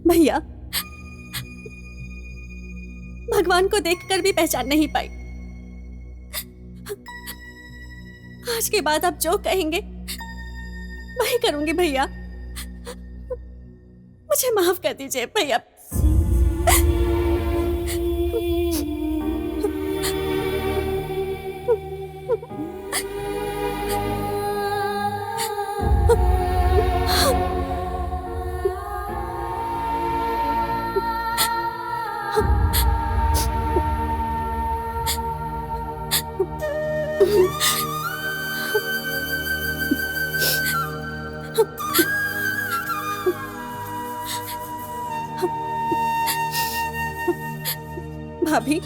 भैया, भगवान को देखकर भी पहचान नहीं पाई। आज के बाद आप जो कहेंगे वही करूंगी भैया। मुझे माफ कर दीजिए भैया। भाभी,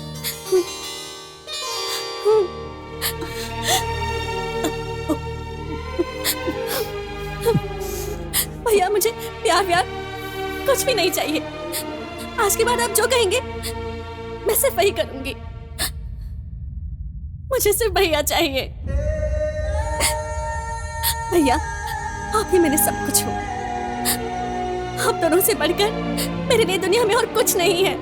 भैया मुझे प्यार व्यार कुछ भी नहीं चाहिए। आज के बाद आप जो कहेंगे मैं सिर्फ वही करूंगी। मुझे सिर्फ भैया चाहिए। भैया, आप ही मेरे सब कुछ हो। आप दोनों से बढ़कर मेरे लिए दुनिया में और कुछ नहीं है।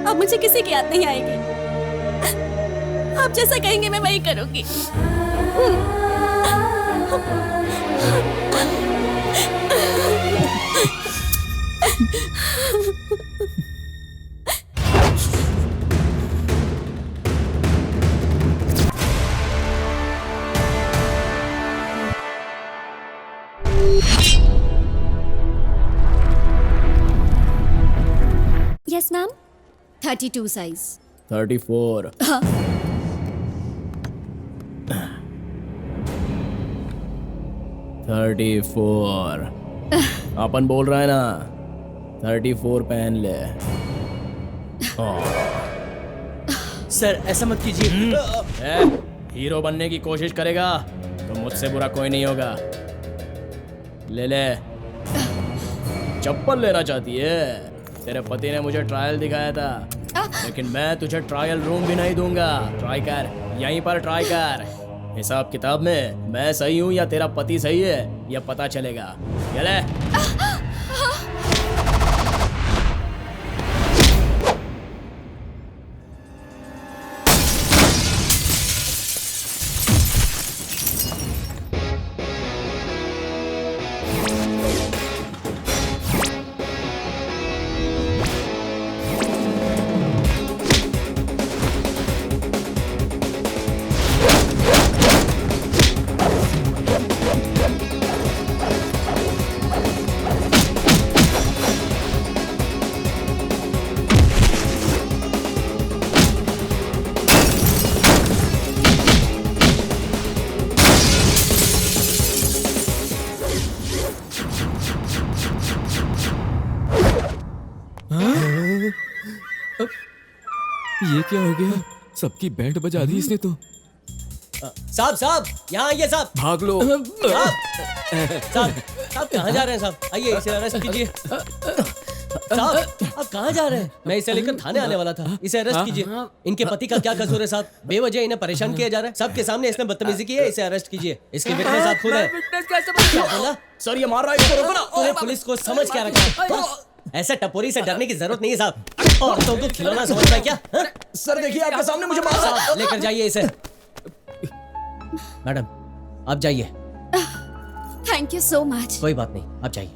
अब मुझे किसी की याद नहीं आएगी। आप जैसा कहेंगे मैं वही करूंगी। Yes ma'am. 32 साइज। 34। हाँ। 34। अपन बोल रहा है ना, 34 पहन ले। सर ऐसा मत कीजिए। हीरो बनने की कोशिश करेगा तो मुझसे बुरा कोई नहीं होगा। ले ले। चप्पल लेना चाहती है? तेरे पति ने मुझे ट्रायल दिखाया था, लेकिन मैं तुझे ट्रायल रूम भी नहीं दूंगा। ट्राई कर, यहीं पर ट्राई कर। हिसाब किताब में मैं सही हूँ या तेरा पति सही है, यह पता चलेगा। ये ले। ये क्या हो गया? सबकी बैंड बजा दी इसने तो। साहब साहब यहाँ आइए साहब। भाग लो। साहब कहाँ जा रहे हैं साहब? आइए इसे अरेस्ट कीजिए। साहब आप कहाँ जा रहे हैं? मैं इसे लेकर थाने आने वाला था। इसे अरेस्ट कीजिए। इनके पति का क्या कसूर है साहब? बेवजह इन्हें परेशान किया जा रहा है। सबके सामने इसने बदतमीजी की है। इसे अरेस्ट कीजिए। इसके विटनेस आप खुद है। क्या बोला? सर ये मार रहा है, इसको रोको ना। तूने पुलिस को समझ क्या रखा है? ऐसे टपोरी से डरने की जरूरत नहीं है साहब। औरतों को खिलौना समझता है क्या? सर देखिए आपके सामने मुझे मार रहा है। लेकर जाइए इसे। मैडम आप जाइए। Thank you so much. कोई बात नहीं, आप जाइए।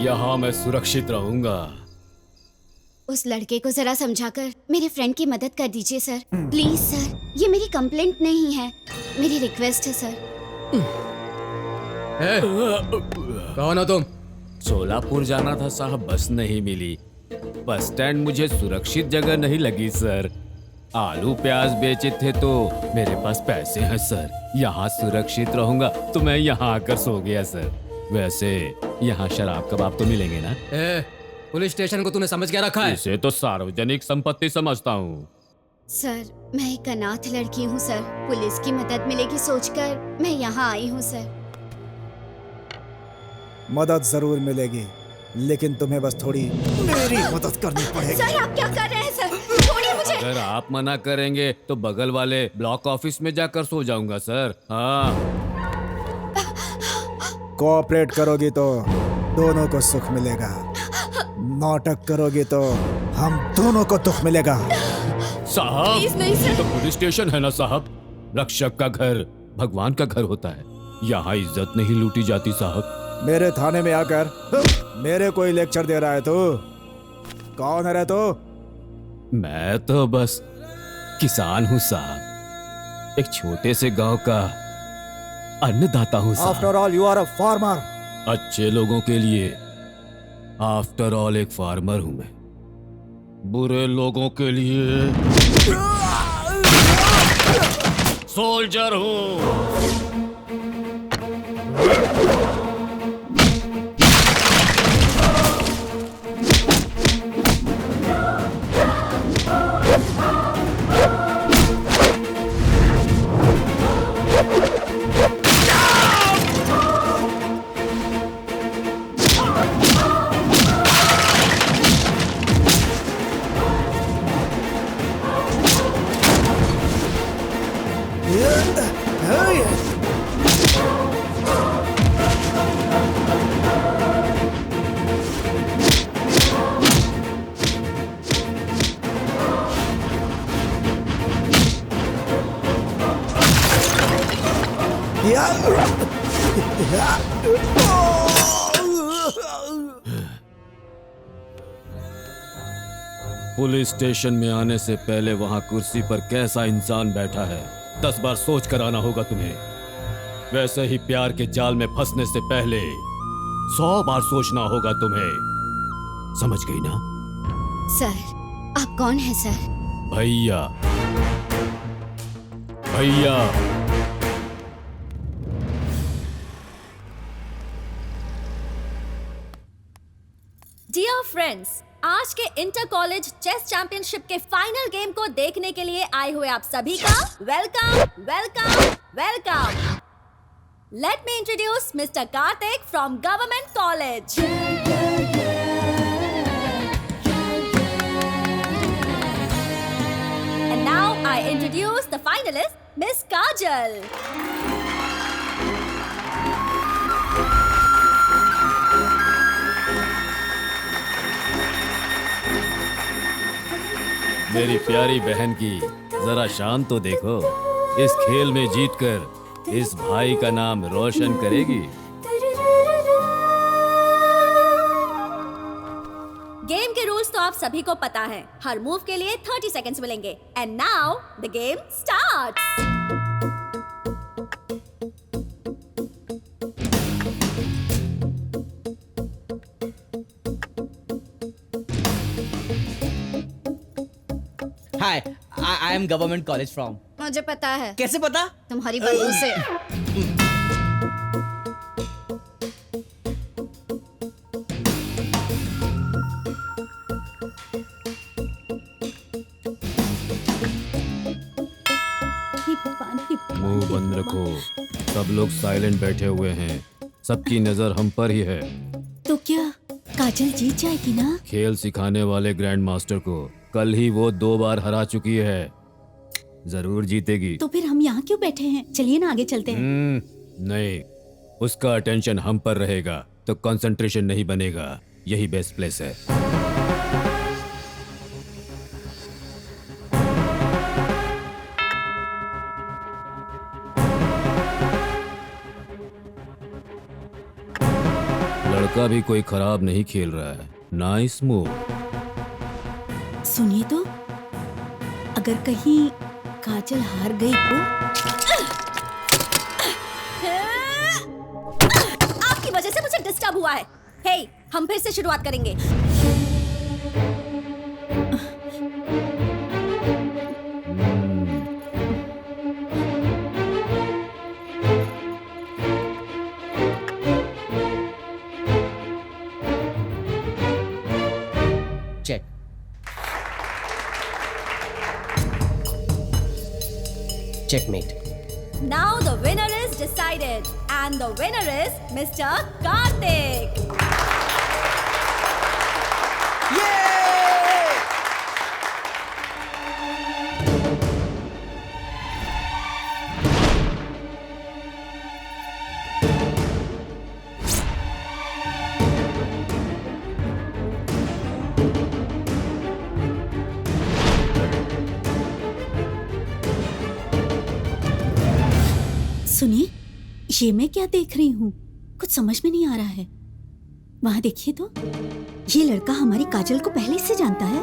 यहाँ मैं सुरक्षित रहूंगा। उस लड़के को जरा समझाकर मेरे फ्रेंड की मदद कर दीजिए सर। प्लीज सर, ये मेरी कंप्लेंट नहीं है, मेरी रिक्वेस्ट है सर। कौन हो तुम? सोलापुर जाना था साहब, बस नहीं मिली। बस स्टैंड मुझे सुरक्षित जगह नहीं लगी सर। आलू प्याज बेचे थे तो मेरे पास पैसे हैं सर। यहाँ सुरक्षित रहूंगा तो मैं यहाँ आकर सो गया सर। वैसे यहाँ शराब कबाब तो मिलेंगे ना? पुलिस स्टेशन को तूने समझ क्या रखा है? इसे तो सार्वजनिक संपत्ति समझता हूँ। सर मैं एक अनाथ लड़की हूँ सर, पुलिस की मदद मिलेगी सोचकर मैं यहाँ आई हूँ सर। मदद जरूर मिलेगी, लेकिन तुम्हें बस थोड़ी मेरी मदद करनी पड़ेगी। सर आप क्या कर रहे हैं सर? छोड़िए मुझे। अगर आप मना करेंगे तो बगल वाले ब्लॉक ऑफिस में जाकर सो जाऊंगा सर। हाँ, कोऑपरेट करोगी तो दोनों को सुख मिलेगा, नाटक करोगी तो हम दोनों को दुख मिलेगा। साहब प्लीज नहीं ये सर। तो पुलिस स्टेशन है ना साहब। रक्षक का घर भगवान का घर होता है, यहाँ इज्जत नहीं लूटी जाती साहब। मेरे थाने में आकर मेरे कोई लेक्चर दे रहा है तू? कौन है रे तू? मैं तो बस किसान हूँ साहब, एक छोटे से गांव का अन्नदाता हूँ साहब। After all you are a farmer. अच्छे लोगों के लिए आफ्टर ऑल एक फार्मर हूं मैं, बुरे लोगों के लिए सोल्जर हूं। पुलिस स्टेशन में आने से पहले वहां कुर्सी पर कैसा इंसान बैठा है 10 बार सोच कर आना होगा तुम्हें। वैसे ही प्यार के जाल में फंसने से पहले 100 बार सोचना होगा तुम्हें। समझ गई ना? सर, आप कौन हैं सर? भैया। भैया डियर फ्रेंड्स, आज के इंटर कॉलेज चेस चैंपियनशिप के फाइनल गेम को देखने के लिए आए हुए आप सभी का welcome welcome welcome. Let me introduce mister Kartik from government college. And now I introduce the finalist miss Kajal. मेरी प्यारी बहन की जरा शान तो देखो। इस खेल में जीतकर इस भाई का नाम रोशन करेगी। गेम के रूल्स तो आप सभी को पता है। हर मूव के लिए 30 सेकंड्स मिलेंगे। And now the game starts. Hi, I am government college from. मुझे पता है। कैसे पता? तुम्हारी बदबू से। मुंह बंद रखो। सब लोग साइलेंट बैठे हुए हैं। सबकी नजर हम पर ही है। तो क्या काजल जीत जाएगी ना? खेल सिखाने वाले ग्रैंड मास्टर को कल ही वो 2 बार हरा चुकी है, जरूर जीतेगी। तो फिर हम यहाँ क्यों बैठे हैं? चलिए ना आगे चलते हैं। नहीं, उसका अटेंशन हम पर रहेगा तो कंसंट्रेशन नहीं बनेगा। यही बेस्ट प्लेस है। लड़का भी कोई खराब नहीं खेल रहा है। Nice move. सुनिए तो, अगर कहीं काजल हार गई तो? आपकी वजह से मुझे डिस्टर्ब हुआ है। हे, हम फिर से शुरुआत करेंगे। Check. Checkmate. Now the winner is decided, and the winner is Mr. Karthik. सुनिए, ये मैं क्या देख रही हूँ? कुछ समझ में नहीं आ रहा है। वहाँ देखिए तो, ये लड़का हमारी काजल को पहले से जानता है,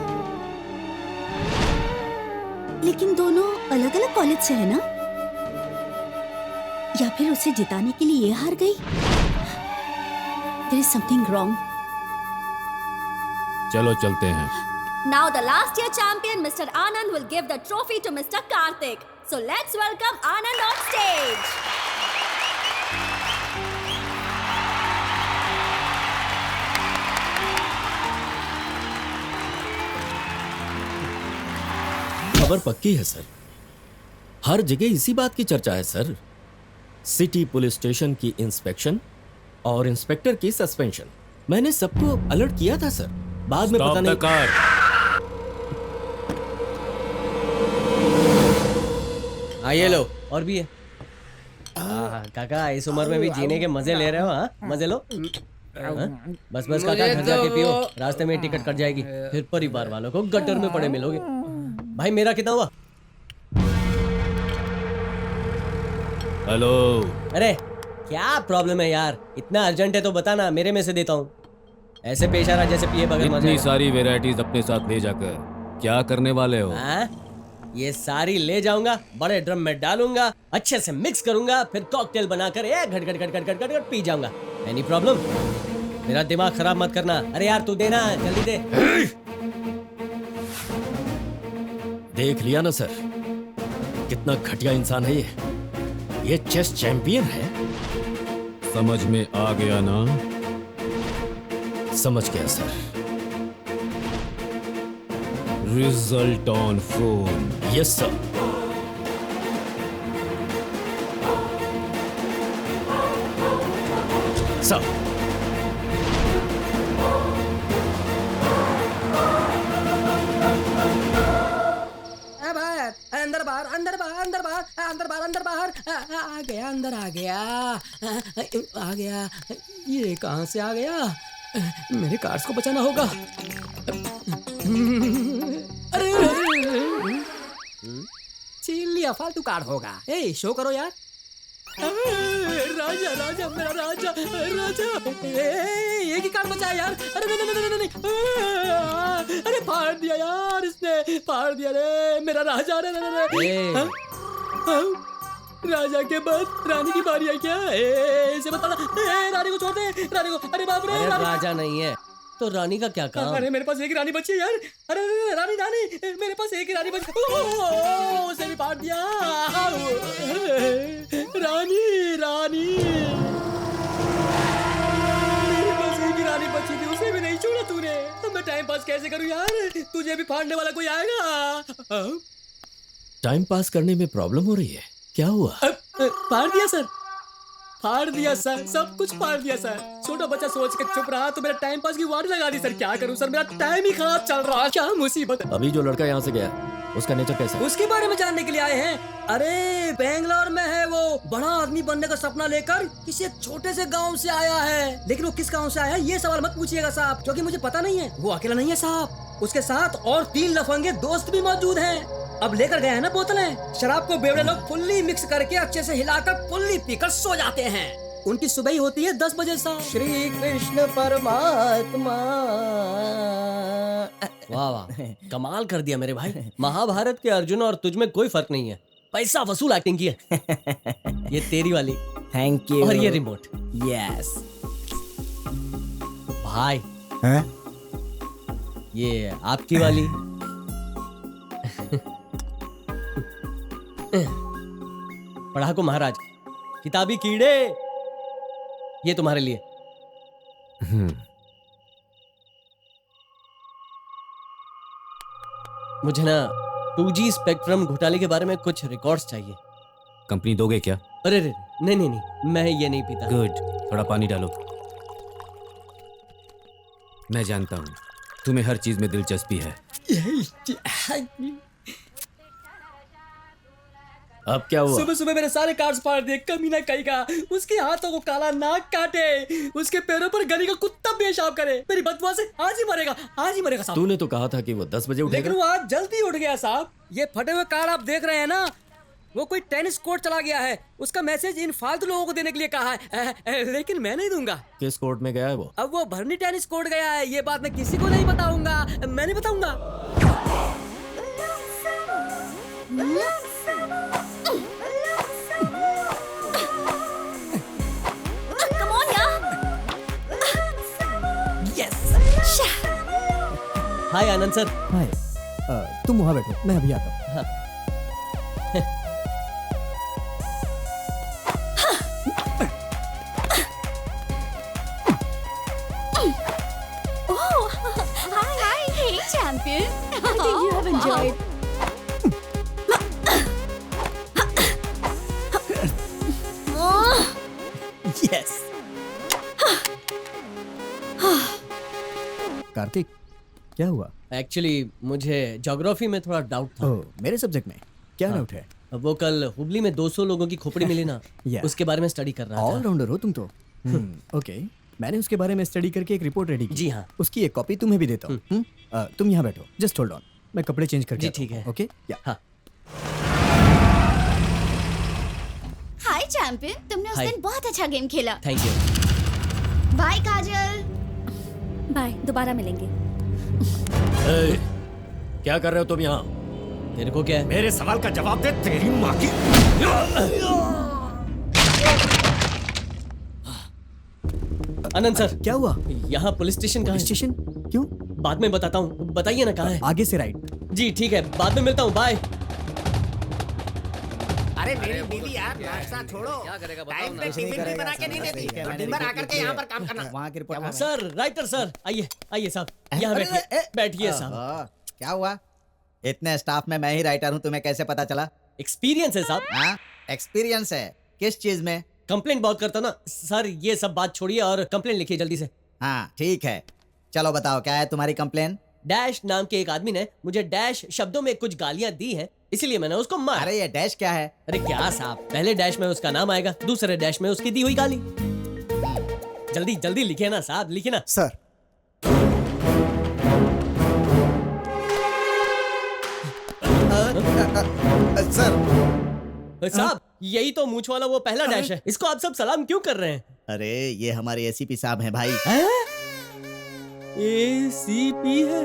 लेकिन दोनों अलग अलग कॉलेज से है ना? या फिर उसे जिताने के लिए ये हार गई? There is something wrong. चलो चलते हैं। Now the last year champion Mr. Anand will give the trophy to Mr. Karthik. So let's welcome Anand on stage. खबर पक्की है सर, हर जगह इसी बात की चर्चा है सर। सिटी पुलिस स्टेशन की इंस्पेक्शन और इंस्पेक्टर की सस्पेंशन। मैंने सबको अलर्ट किया था सर, बाद में पता नहीं। हाँ ये लो, और भी है। काका इस उम्र में भी जीने के मजे ले रहे हो? हाँ मजे लो। बस बस काका, घर जाके पियो, रास्ते में टिकट कट जाएगी, फिर परिवार वालों को गटर में पड़े मिलोगे। भाई मेरा कितना हुआ? हेलो। अरे क्या प्रॉब्लम है यार? इतना अर्जेंट है तो बताना, मेरे में से देता हूँ। ऐसे पेश आ रहा जैसे पिए बगैर मजा। इतनी सारी वैरायटीज अपने साथ ले जाकर क्या करने वाले हो? ये सारी ले जाऊंगा, बड़े ड्रम में डालूंगा, अच्छे से मिक्स करूंगा, फिर कॉकटेल बनाकर एक घट घट घट घट घट घट पी जाऊंगा। Any problem? मेरा दिमाग खराब मत करना। अरे यार तू देना, जल्दी दे। देख लिया ना सर, कितना घटिया इंसान है ये चेस चैंपियन है। समझ में आ गया ना? समझ गया sir. Result on phone. Yes sir. Sir अंदर बाहर अंदर बाहर अंदर बाहर अंदर बाहर अंदर बाहर आ गया, अंदर आ गया, आ गया। ये कहाँ से आ गया? मेरे कार्ड्स को बचाना होगा। अरे छीन लिया, फालतू कार्ड होगा। ए शो करो यार। राजा राजा मेरा राजा राजा, एक ही कार्ड बचा है यार। अरे नहीं नहीं नहीं नहीं, अरे फाड़ दिया यार इसने, फाड़ दिया रे मेरा राजा। रे राजा के बाद रानी की बारी है क्या? इसे बताना। रानी को छोड़ दे, रानी को। अरे बाप रे, राजा नहीं है तो रानी का क्या काम? अरे मेरे पास एक रानी बची है यार। अरे रानी रानी, मेरे पास एक ही रानी बची। उसे भी फाड़ दिया। रानी रानी, मेरे पास एक ही रानी बची थी, उसे भी नहीं छोड़ा तूने। अब मैं टाइम पास कैसे करूं यार? तुझे भी फाड़ने वाला कोई आएगा? टाइम पास करने में प्रॉब्लम हो रही है, क्या हुआ? फाड़ दिया सर, फाड़ दिया सर, सब कुछ फाड़ दिया सर। छोटा बच्चा सोच के चुप रहा तो मेरा टाइम पास की वार्ड लगा दी सर। क्या करूं सर, मेरा टाइम ही खराब चल रहा है। क्या मुसीबत है। अभी जो लड़का यहाँ से गया, उसका नेचर कैसा है? उसके बारे में जानने के लिए आए हैं। अरे बेंगलोर में है वो, बड़ा आदमी बनने का सपना लेकर किसी एक छोटे से गांव से आया है। लेकिन वो किस गांव से आया है ये सवाल मत पूछिएगा साहब, क्योंकि मुझे पता नहीं है। वो अकेला नहीं है साहब, उसके साथ और 3 लफंगे दोस्त भी मौजूद हैं। अब लेकर गए हैं ना बोतलें। शराब को बेवड़े लोग फुल्ली मिक्स करके अच्छे से हिलाकर फुल्ली पीकर सो जाते हैं। उनकी सुबह ही होती है 10 बजे साहब। श्री कृष्ण परमात्मा। वाह वाह, कमाल कर दिया मेरे भाई। महाभारत के अर्जुन और तुझ में कोई फर्क नहीं है। पैसा वसूल एक्टिंग की है। ये तेरी वाली। Thank you. और ये रिमोट। यस भाई हैं? ये आपकी वाली। पढ़ाकू महाराज, किताबी कीड़े, ये तुम्हारे लिए। मुझे ना 2G स्पेक्ट्रम घोटाले के बारे में कुछ रिकॉर्ड्स चाहिए। कंपनी दोगे क्या? अरे रे, नहीं नहीं नहीं, मैं ये नहीं पीता। गुड, थोड़ा पानी डालो। मैं जानता हूँ तुम्हें हर चीज में दिलचस्पी है। अब क्या हुआ? सुबह सुबह मेरे सारे कार्ड्स फाड़ दिए, कमीना कहीं का। उसके हाथों को काला नाक काटे, उसके पैरों पर गली का कुत्ता पेशाब करे। मेरी बदबू से आज ही मरेगा, आज ही मरेगा साहब। तूने तो कहा था कि वो 10 बजे उठेगा। लेकिन वो आज जल्दी उठ गया साहब। ये फटे हुए कार्ड आप देख रहे हैं ना, वो कोई टेनिस कोर्ट चला गया है, उसका मैसेज इन फालतू लोगों को देने के लिए कहा है, लेकिन मैं नहीं दूंगा। किस कोर्ट में गया है वो? अब वो भरनी टेनिस कोर्ट गया है, ये बात मैं किसी को नहीं बताऊंगा, मैं नहीं बताऊंगा। Come on यार। हाय आनंद सर। हाय, तुम वहाँ बैठो, मैं अभी आता हूँ। Hi, hey champion. I think you have enjoyed. Yes. Kartik, क्या हुआ? एक्चुअली मुझे ज्योग्राफी में थोड़ा डाउट था। ओह, मेरे सब्जेक्ट में क्या डाउट है? वो कल हुबली में 200 लोगों की खोपड़ी मिली ना, Yeah. उसके बारे में स्टडी कर रहा था। ऑलराउंडर हो तुम तो। ओके, मैंने उसके बारे में स्टडी करके एक रिपोर्ट रेडी की। जी हाँ। उसकी एक कॉपी तुम्हें भी देता हूँ। तुम यहाँ बैठो, जस्ट होल्ड ऑन, मैं कपड़े चेंज करके जी, आता हूँ, ठीक है। ओके? या हाँ। हाय चैंपियन, तुमने उस Hi. दिन बहुत अच्छा गेम खेला। Thank you. Bye Kajal. Bye, दोबारा मिलेंगे। ए, क्या कर रहे हो तुम यहाँ? तेरे को क्या है? मेरे सवाल का जवाब दे, तेरी माँ की। आनंद सर, क्या हुआ? यहाँ पुलिस स्टेशन कहाँ है? स्टेशन? क्यों? बाद में बताता हूँ, बताइए ना कहाँ है। आगे से राइट। जी ठीक है, बाद में मिलता हूँ, बाय। अरे मेरी बीवी यार, नाश्ता छोड़ो। टाइम पे टिफिन भी बना के नहीं देती, दिन भर आकर के यहाँ पर काम करना। वहाँ की रिपोर्ट सर, राइटर सर, आइए आइए साहब, यहाँ बैठिए, बैठिए साहब। क्या हुआ? इतने स्टाफ में मैं ही राइटर हूँ, तुम्हें कैसे पता चला? एक्सपीरियंस है साहब। हाँ, एक्सपीरियंस है। किस चीज में? कंप्लेंट बहुत करता ना सर, ये सब बात छोड़िए और कंप्लेंट लिखिए जल्दी से। हाँ ठीक है, चलो बताओ क्या है तुम्हारी कंप्लेन? डैश नाम के एक आदमी ने मुझे डैश शब्दों में कुछ गालियां दी हैं, इसीलिए मैंने उसको मारा। अरे ये डैश क्या है? अरे क्या साहब, पहले डैश में उसका नाम आएगा, दूसरे डैश में उसकी दी हुई गाली। जल्दी जल्दी लिखिए ना साहब, लिखिए ना। सर, सर साहब, यही तो मूंछ वाला वो पहला डैश है, इसको आप सब सलाम क्यों कर रहे हैं? अरे ये हमारे एसीपी साहब हैं भाई। एसीपी है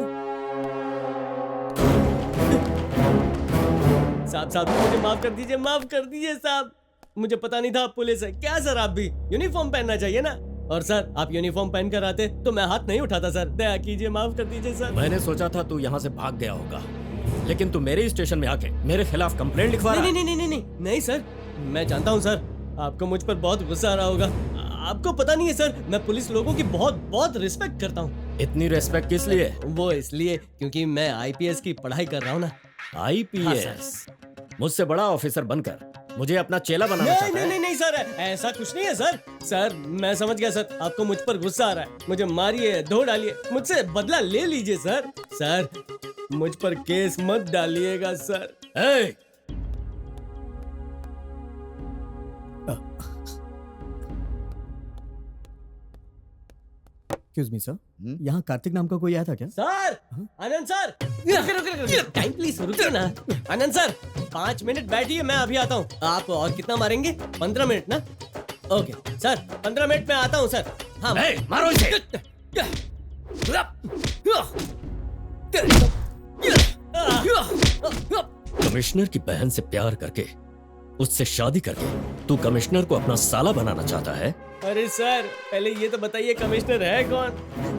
साहब। साहब मुझे माफ कर दीजिए, माफ कर दीजिए साहब, मुझे पता नहीं था आप पुलिस है। क्या सर, आप भी यूनिफॉर्म पहनना चाहिए ना। और सर, आप यूनिफॉर्म पहन कर आते तो मैं हाथ नहीं उठाता सर, दया कीजिए, माफ कर दीजिए सर। मैंने सोचा था तू यहाँ से भाग गया होगा, लेकिन तू मेरे स्टेशन में आके मेरे खिलाफ कंप्लेंट लिखवा रहा है। नहीं नहीं नहीं नहीं नहीं नहीं सर, मैं जानता हूँ सर, आपको मुझ पर बहुत गुस्सा आ रहा होगा। आपको पता नहीं है सर, मैं पुलिस लोगों की बहुत बहुत रिस्पेक्ट करता हूँ। इतनी रिस्पेक्ट किस लिए? वो इसलिए क्योंकि मैं आईपीएस की पढ़ाई कर रहा हूँ ना। आईपीएस? मुझसे बड़ा ऑफिसर बनकर मुझे अपना चेला बनाना चाहता नहीं है? नहीं नहीं सर, ऐसा कुछ नहीं है सर। सर मैं समझ गया सर, आपको मुझ पर गुस्सा आ रहा है, मुझे मारिए, धो डालिए, मुझसे बदला ले लीजिए सर। सर मुझ पर केस मत डालिएगा सर। ए! एक्सक्यूज मी सर, यहाँ कार्तिक नाम का कोई आया था क्या? सर, आनंद सर, रुकिए टाइम प्लीज, रुकिए ना। आनंद सर 5 मिनट बैठिए, मैं अभी आता हूँ। आप और कितना मारेंगे? 15 मिनट ना? ओके सर, 15 मिनट में आता हूँ सर। हाँ मारो इसे। कमिश्नर की बहन से प्यार करके, उससे शादी करके तू कमिश्नर को अपना साला बनाना चाहता है? अरे सर, पहले ये तो बताइए कमिश्नर है कौन,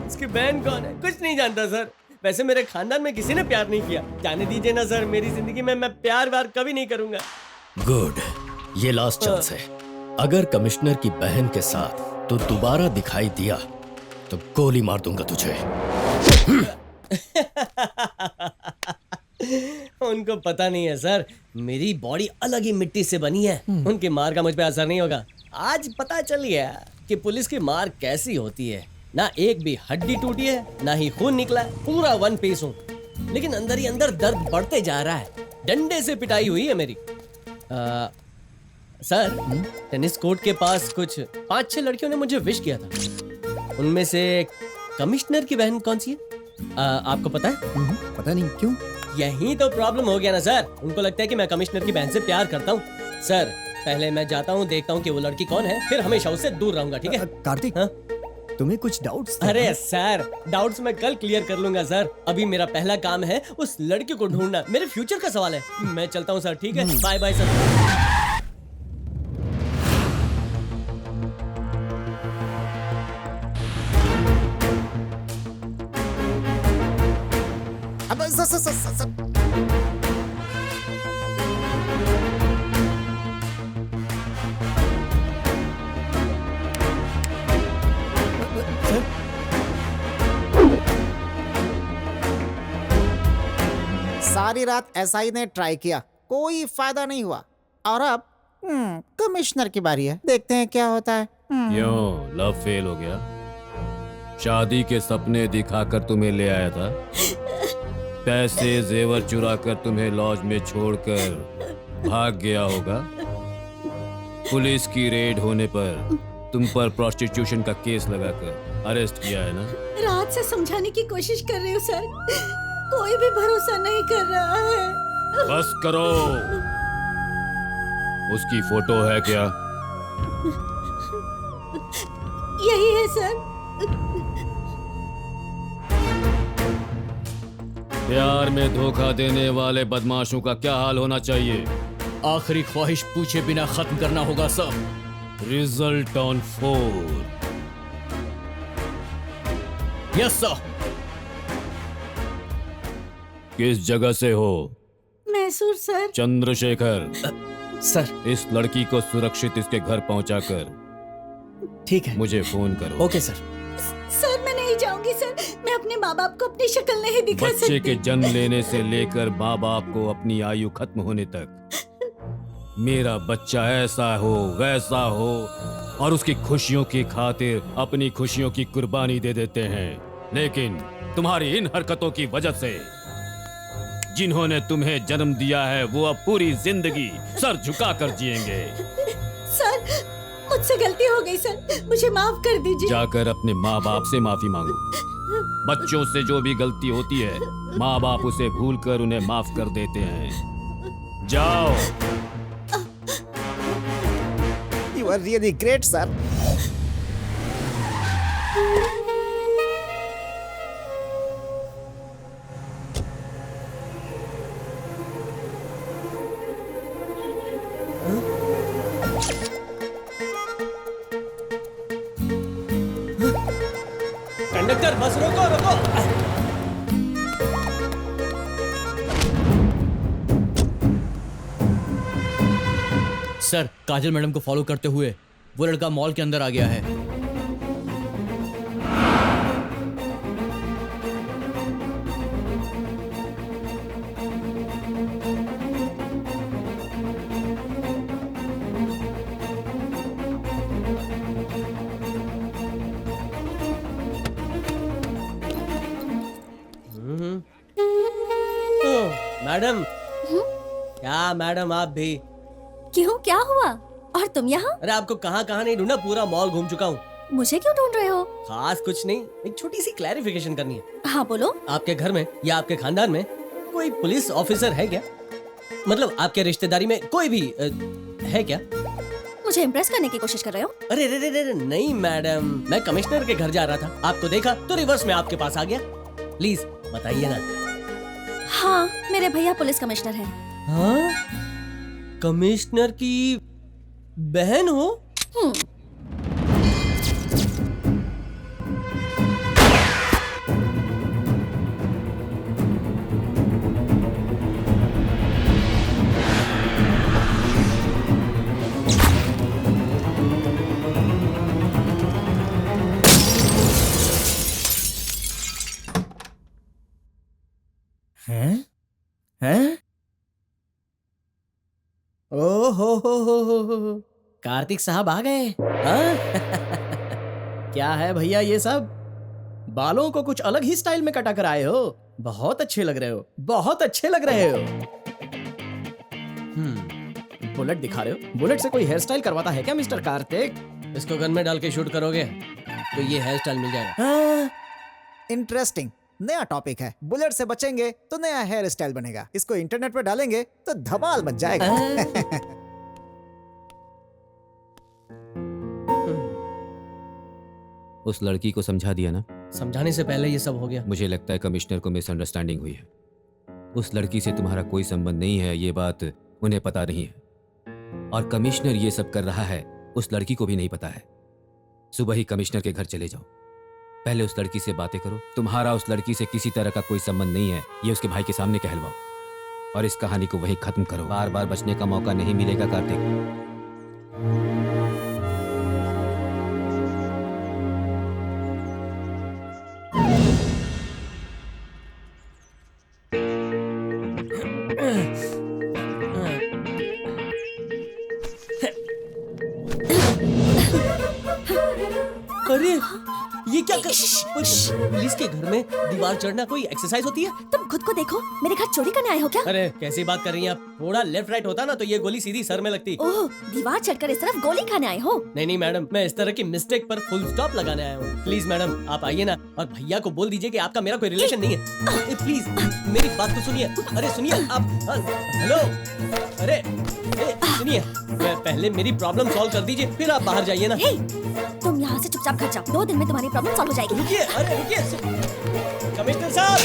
उसकी बहन कौन है? कुछ नहीं जानता सर। वैसे मेरे खानदान में किसी ने प्यार नहीं किया, जाने दीजिए ना सर, मेरी जिंदगी में मैं प्यार व्यार कभी नहीं करूंगा। गुड, ये लास्ट चांस है। अगर कमिश्नर की बहन के साथ तू दोबारा दिखाई दिया तो गोली मार दूंगा तुझे। उनको पता नहीं है सर, मेरी बॉडी अलग ही मिट्टी से बनी है, उनकी मार का मुझ पे असर नहीं होगा। आज पता चल गया कि पुलिस की मार कैसी होती है। ना एक भी हड्डी टूटी है, ना ही खून निकला है, पूरा वन पीस हूँ, लेकिन अंदर ही अंदर दर्द बढ़ते जा रहा है। डंडे से पिटाई हुई है मेरी। सर, टेनिस कोर्ट के पास कुछ 5-6 लड़कियों ने मुझे विश किया था, उनमें से कमिश्नर की बहन कौन सी है? आपको पता है? पता नहीं, क्यों? यही तो प्रॉब्लम हो गया ना सर। उनको लगता है कि मैं कमिश्नर की बहन से प्यार करता हूँ। सर पहले मैं जाता हूँ, देखता हूँ कि वो लड़की कौन है, फिर हमेशा उससे दूर रहूंगा, ठीक है? कार्तिक, तुम्हें कुछ डाउट्स? अरे सर, डाउट्स मैं कल क्लियर कर लूंगा सर। अभी मेरा पहला काम है उस लड़की को ढूंढना, मेरे फ्यूचर का सवाल है। मैं चलता हूँ सर, ठीक है? Bye bye sir. अब सारी रात एसआई ने ट्राई किया, कोई फायदा नहीं हुआ, और अब कमिश्नर की बारी है, देखते हैं क्या होता है। क्यों लव फेल हो गया? शादी के सपने दिखाकर तुम्हें ले आया था, पैसे जेवर चुरा कर तुम्हें लॉज में छोड़कर भाग गया होगा। पुलिस की रेड होने पर तुम पर प्रोस्टिट्यूशन का केस लगाकर अरेस्ट किया है ना? रात से समझाने की कोशिश कर रही हूँ सर, कोई भी भरोसा नहीं कर रहा है। बस करो। उसकी फोटो है क्या? यही है सर। प्यार में धोखा देने वाले बदमाशों का क्या हाल होना चाहिए? आखिरी ख्वाहिश पूछे बिना खत्म करना होगा sir. Result on 4। Yes sir. किस जगह से हो? मैसूर सर। चंद्रशेखर सर, इस लड़की को सुरक्षित इसके घर पहुंचाकर ठीक है, मुझे फोन करो। Okay sir. सर मैं नहीं जाऊंगी सर, मैं अपने माँ बाप को अपनी शक्ल नहीं दिखा सकती। बच्चे के जन्म लेने से लेकर माँ बाप को अपनी आयु खत्म होने तक मेरा बच्चा ऐसा हो वैसा हो और उसकी खुशियों की खातिर अपनी खुशियों की कुर्बानी दे देते हैं, लेकिन तुम्हारी इन हरकतों की वजह से जिन्होंने तुम्हें जन्म दिया है वो अब पूरी जिंदगी सर झुकाकर जिएंगे। सर मुझसे गलती हो गई सर, मुझे माफ कर दीजिए। जाकर अपने माँ बाप से माफी मांगो। बच्चों से जो भी गलती होती है माँ बाप उसे भूलकर उन्हें माफ कर देते हैं। जाओ। You are really great, sir. Conductor bus रोको रोको। सर काजल मैडम को फॉलो करते हुए वो लड़का मॉल के अंदर आ गया है। मैडम, क्या मैडम आप भी? क्यों, क्या हुआ? और तुम यहाँ? अरे आपको कहाँ कहाँ नहीं ढूंढा, पूरा मॉल घूम चुका हूँ। मुझे क्यों ढूंढ रहे हो? खास कुछ नहीं, एक छोटी सी क्लैरिफिकेशन करनी है। हाँ बोलो। आपके घर में या आपके खानदान में कोई पुलिस ऑफिसर है क्या? मतलब आपके रिश्तेदारी में कोई भी है क्या? मुझे इम्प्रेस करने की कोशिश कर रहे हो? अरे रे रे रे नहीं मैडम, मैं कमिश्नर के घर जा रहा था, आपको देखा तो रिवर्स में आपके पास आ गया। प्लीज बताइए ना। हाँ, मेरे भैया पुलिस कमिश्नर हैं। हाँ? कमिश्नर की बहन हो? हैं? हैं? ओ हो। कार्तिक साहब आ गए। हाँ? क्या है भैया ये सब? बालों को कुछ अलग ही स्टाइल में कटा कर आए हो। बहुत अच्छे लग रहे हो, बहुत अच्छे लग रहे हो। बुलेट दिखा रहे हो? बुलेट से कोई हेयर स्टाइल करवाता है क्या मिस्टर कार्तिक? इसको गन में डाल के शूट करोगे तो ये हेयर स्टाइल मिल जाएगा। इंटरेस्टिंग। नया टॉपिक है। बुलेट से बचेंगे तो नया हेयर स्टाइल बनेगा। इसको इंटरनेट पे डालेंगे तो धमाल मच जाएगा। उस लड़की को समझा दिया ना? समझाने से पहले ये सब हो गया। मुझे लगता है कमिश्नर को मिसअंडरस्टैंडिंग हुई है। उस लड़की से तुम्हारा कोई संबंध नहीं है, ये बात उन्हें पता नहीं है। और कमिश्नर ये सब कर रहा है उस लड़की को भी नहीं पता है। सुबह ही कमिश्नर के घर चले जाओ, पहले उस लड़की से बातें करो। तुम्हारा उस लड़की से किसी तरह का कोई संबंध नहीं है, ये उसके भाई के सामने कहलवाओ और इस कहानी को वहीं खत्म करो। बार बार बचने का मौका नहीं मिलेगा कार्तिक। अरे ये क्या कर... पुलिस के घर में दीवार चढ़ना कोई एक्सरसाइज होती है? तुम खुद को देखो, मेरे घर चोरी करने आए हो क्या? अरे कैसी बात कर रही हैं आप? थोड़ा लेफ्ट राइट होता ना तो ये गोली सीधी सर में लगती। ओह, दीवार चढ़कर इस तरफ गोली खाने आए हो? नहीं नहीं मैडम, मैं इस तरह की मिस्टेक पर फुल स्टॉप लगाने आया हूँ। प्लीज मैडम आप आइए ना और भैया को बोल दीजिए कि आपका मेरा कोई रिलेशन नहीं है। प्लीज मेरी बात तो सुनिए। अरे सुनिए आप। हेलो, अरे सुनिए, पहले मेरी प्रॉब्लम सॉल्व कर दीजिए फिर आप बाहर जाइए ना। तुम यहाँ से चुपचाप घर जाओ, 2 दिन में तुम्हारी प्रॉब्लम सॉल्व हो जाएगी। रुकिए, अरे रुकिए कमिश्नर साहब।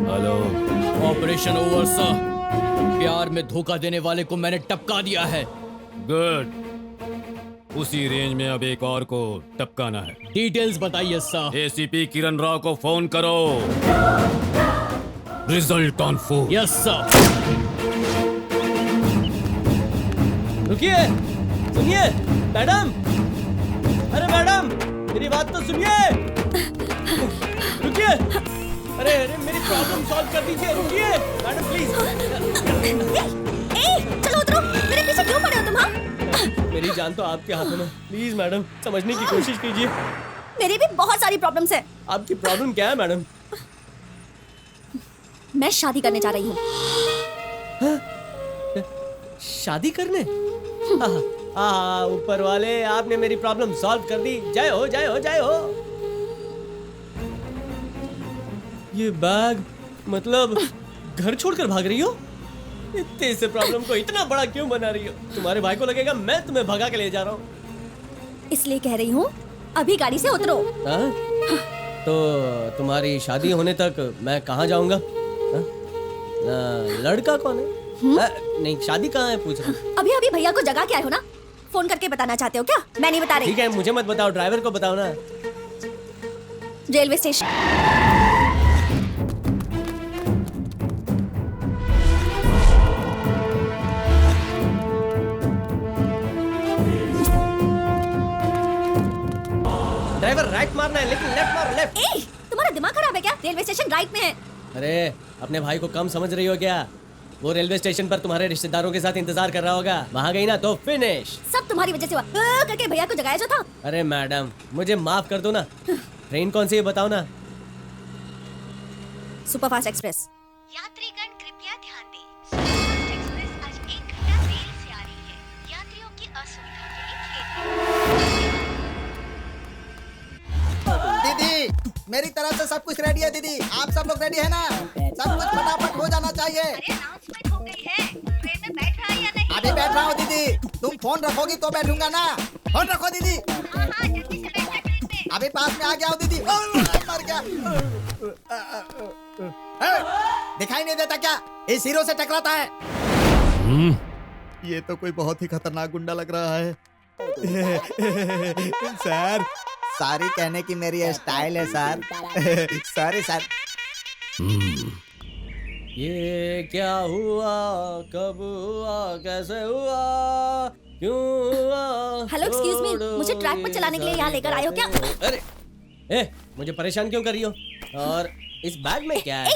Hello, operation over sir. प्यार में धोखा देने वाले को मैंने टपका दिया है। गुड, उसी रेंज में अब एक और को टपकाना है। डिटेल्स बताइए सर। एसीपी किरण राव को फोन करो। Result on phone. Yes sir. रुकिए, सुनिए मैडम। अरे मैडम मेरी बात तो सुनिए। रुकिए, अरे अरे मेरी प्रॉब्लम सॉल्व कर दीजिए। रुकिए मैडम प्लीज। चलो उतरो, मेरे पीछे क्यों पड़े हो तुम? हाँ, मेरी जान तो आपके हाथों में। प्लीज मैडम समझने की कोशिश कीजिए। मेरी भी बहुत सारी प्रॉब्लम्स है। आपकी प्रॉब्लम क्या है मैडम? मैं शादी करने जा रही हूँ। शादी करने? ऊपर वाले, आपने मेरी प्रॉब्लम सॉल्व कर दी। जय हो जय हो जय हो। ये बैग मतलब घर छोड़कर भाग रही हो? इतने से प्रॉब्लम को इतना बड़ा क्यों बना रही हो? तुम्हारे भाई को लगेगा मैं तुम्हें भगा के ले जा रहा हूँ। इसलिए कह रही हूँ अभी गाड़ी से उतरो। तो तुम्हारी शादी होने तक मैं कहाँ जाऊंगा? लड़का कौन है? नहीं शादी कहाँ है पूछ रहा हूँ। अभी अभी भैया को जगा के आए हो ना? फोन करके बताना चाहते हो क्या? मैं नहीं बता रही। ठीक है मुझे मत बताओ, ड्राइवर को बताओ ना। Railway station. ड्राइवर राइट मारना है लेकिन लेफ्ट मारो, लेफ्ट। तुम्हारा दिमाग खराब है क्या? रेलवे स्टेशन राइट में है। अरे अपने भाई को कम समझ रही हो क्या? वो रेलवे स्टेशन पर तुम्हारे रिश्तेदारों के साथ इंतजार कर रहा होगा। वहाँ गई ना तो फिनिश। सब तुम्हारी वजह से हुआ। करके भैया को जगाया जो था। अरे मैडम मुझे माफ कर दो ना। ट्रेन कौन सी है बताओ ना। Superfast express. यात्रीगण कृपया ध्यान दें, सुपरफास्ट एक्सप्रेस आज 1 घंटा देर से आ रही है। यात्रियों की असुविधा के लिए दीदी मेरी तरफ से सब कुछ रेडी है। दीदी आप सब लोग रेडी है ना? सब कुछ फटाफट हो जाना चाहिए। अरे अनाउंसमेंट हो गई है, ट्रेन में बैठ रहा या नहीं? अभी बैठ रहा हूँ दीदी। तुम फोन रखोगी तो बैठूंगा ना। फोन रखो दीदी। हाँ जल्दी से बैठ जा ट्रेन में। अभी पास में आ गया हूँ दीदी। मर गया। दिखाई नहीं देता क्या? इस हीरो से टकराता है। ये तो कोई बहुत ही खतरनाक गुंडा लग रहा है। सर सॉरी कहने की मेरी स्टाइल है सर। Sorry sir. ये क्या हुआ, कब हुआ, कैसे हुआ, क्यों हुआ? हेलो एक्सक्यूज मी, मुझे ट्रैक पर चलाने के लिए यहाँ लेकर आए हो क्या? अरे मुझे परेशान क्यों कर रही हो? और इस बैग में क्या है?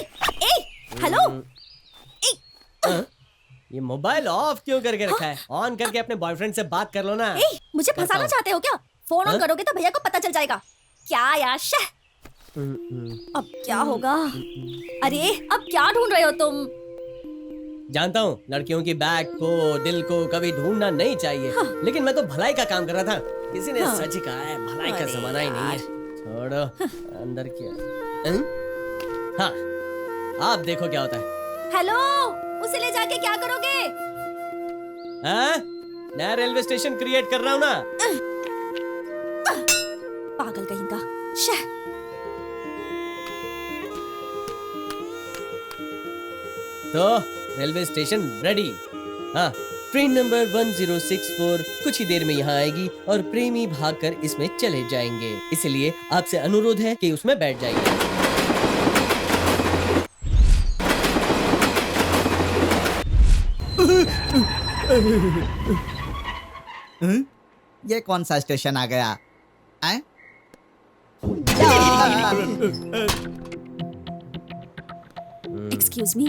हेलो ये मोबाइल ऑफ क्यों करके रखा है? ऑन करके अपने बॉयफ्रेंड से बात कर लो ना। मुझे फंसाना चाहते हो क्या? फोन ऑन करोगे तो भैया को पता चल जाएगा। क्या यार? अब क्या होगा? अरे अब क्या ढूंढ रहे हो तुम? जानता हूँ लड़कियों की बैग को दिल को कभी ढूंढना नहीं चाहिए, लेकिन मैं तो भलाई का काम कर रहा था। किसी ने सच कहा है, भलाई का जमाना ही नहीं है। छोड़ो, अंदर क्या? हाँ, आप देखो क्या होता है। हेलो, उसे ले जाके क्या करोगे? हाँ? नया रेलवे स्टेशन क्रिएट कर रहा हूँ ना। पागल कहीं का। शह। तो रेलवे स्टेशन रेडी। हाँ, ट्रेन नंबर 1064 कुछ ही देर में यहाँ आएगी और प्रेमी भागकर इसमें चले जाएंगे। इसलिए आपसे अनुरोध है कि उसमें बैठ जाइए। ये कौन सा स्टेशन आ गया? आए? Excuse me.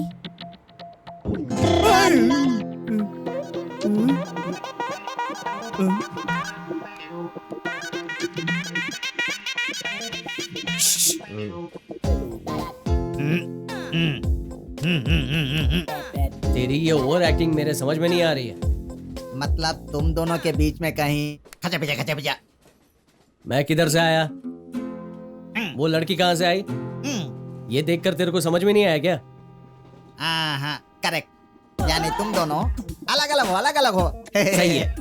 तेरी ये ओवर एक्टिंग मेरे समझ में नहीं आ रही है। मतलब तुम दोनों के बीच में कहीं खचा पिचा। मैं किधर से आया? वो लड़की कहाँ से आई? ये देखकर तेरे को समझ में नहीं आया क्या? हाँ, करेक्ट। यानी तुम दोनों अलग अलग हो। सही है।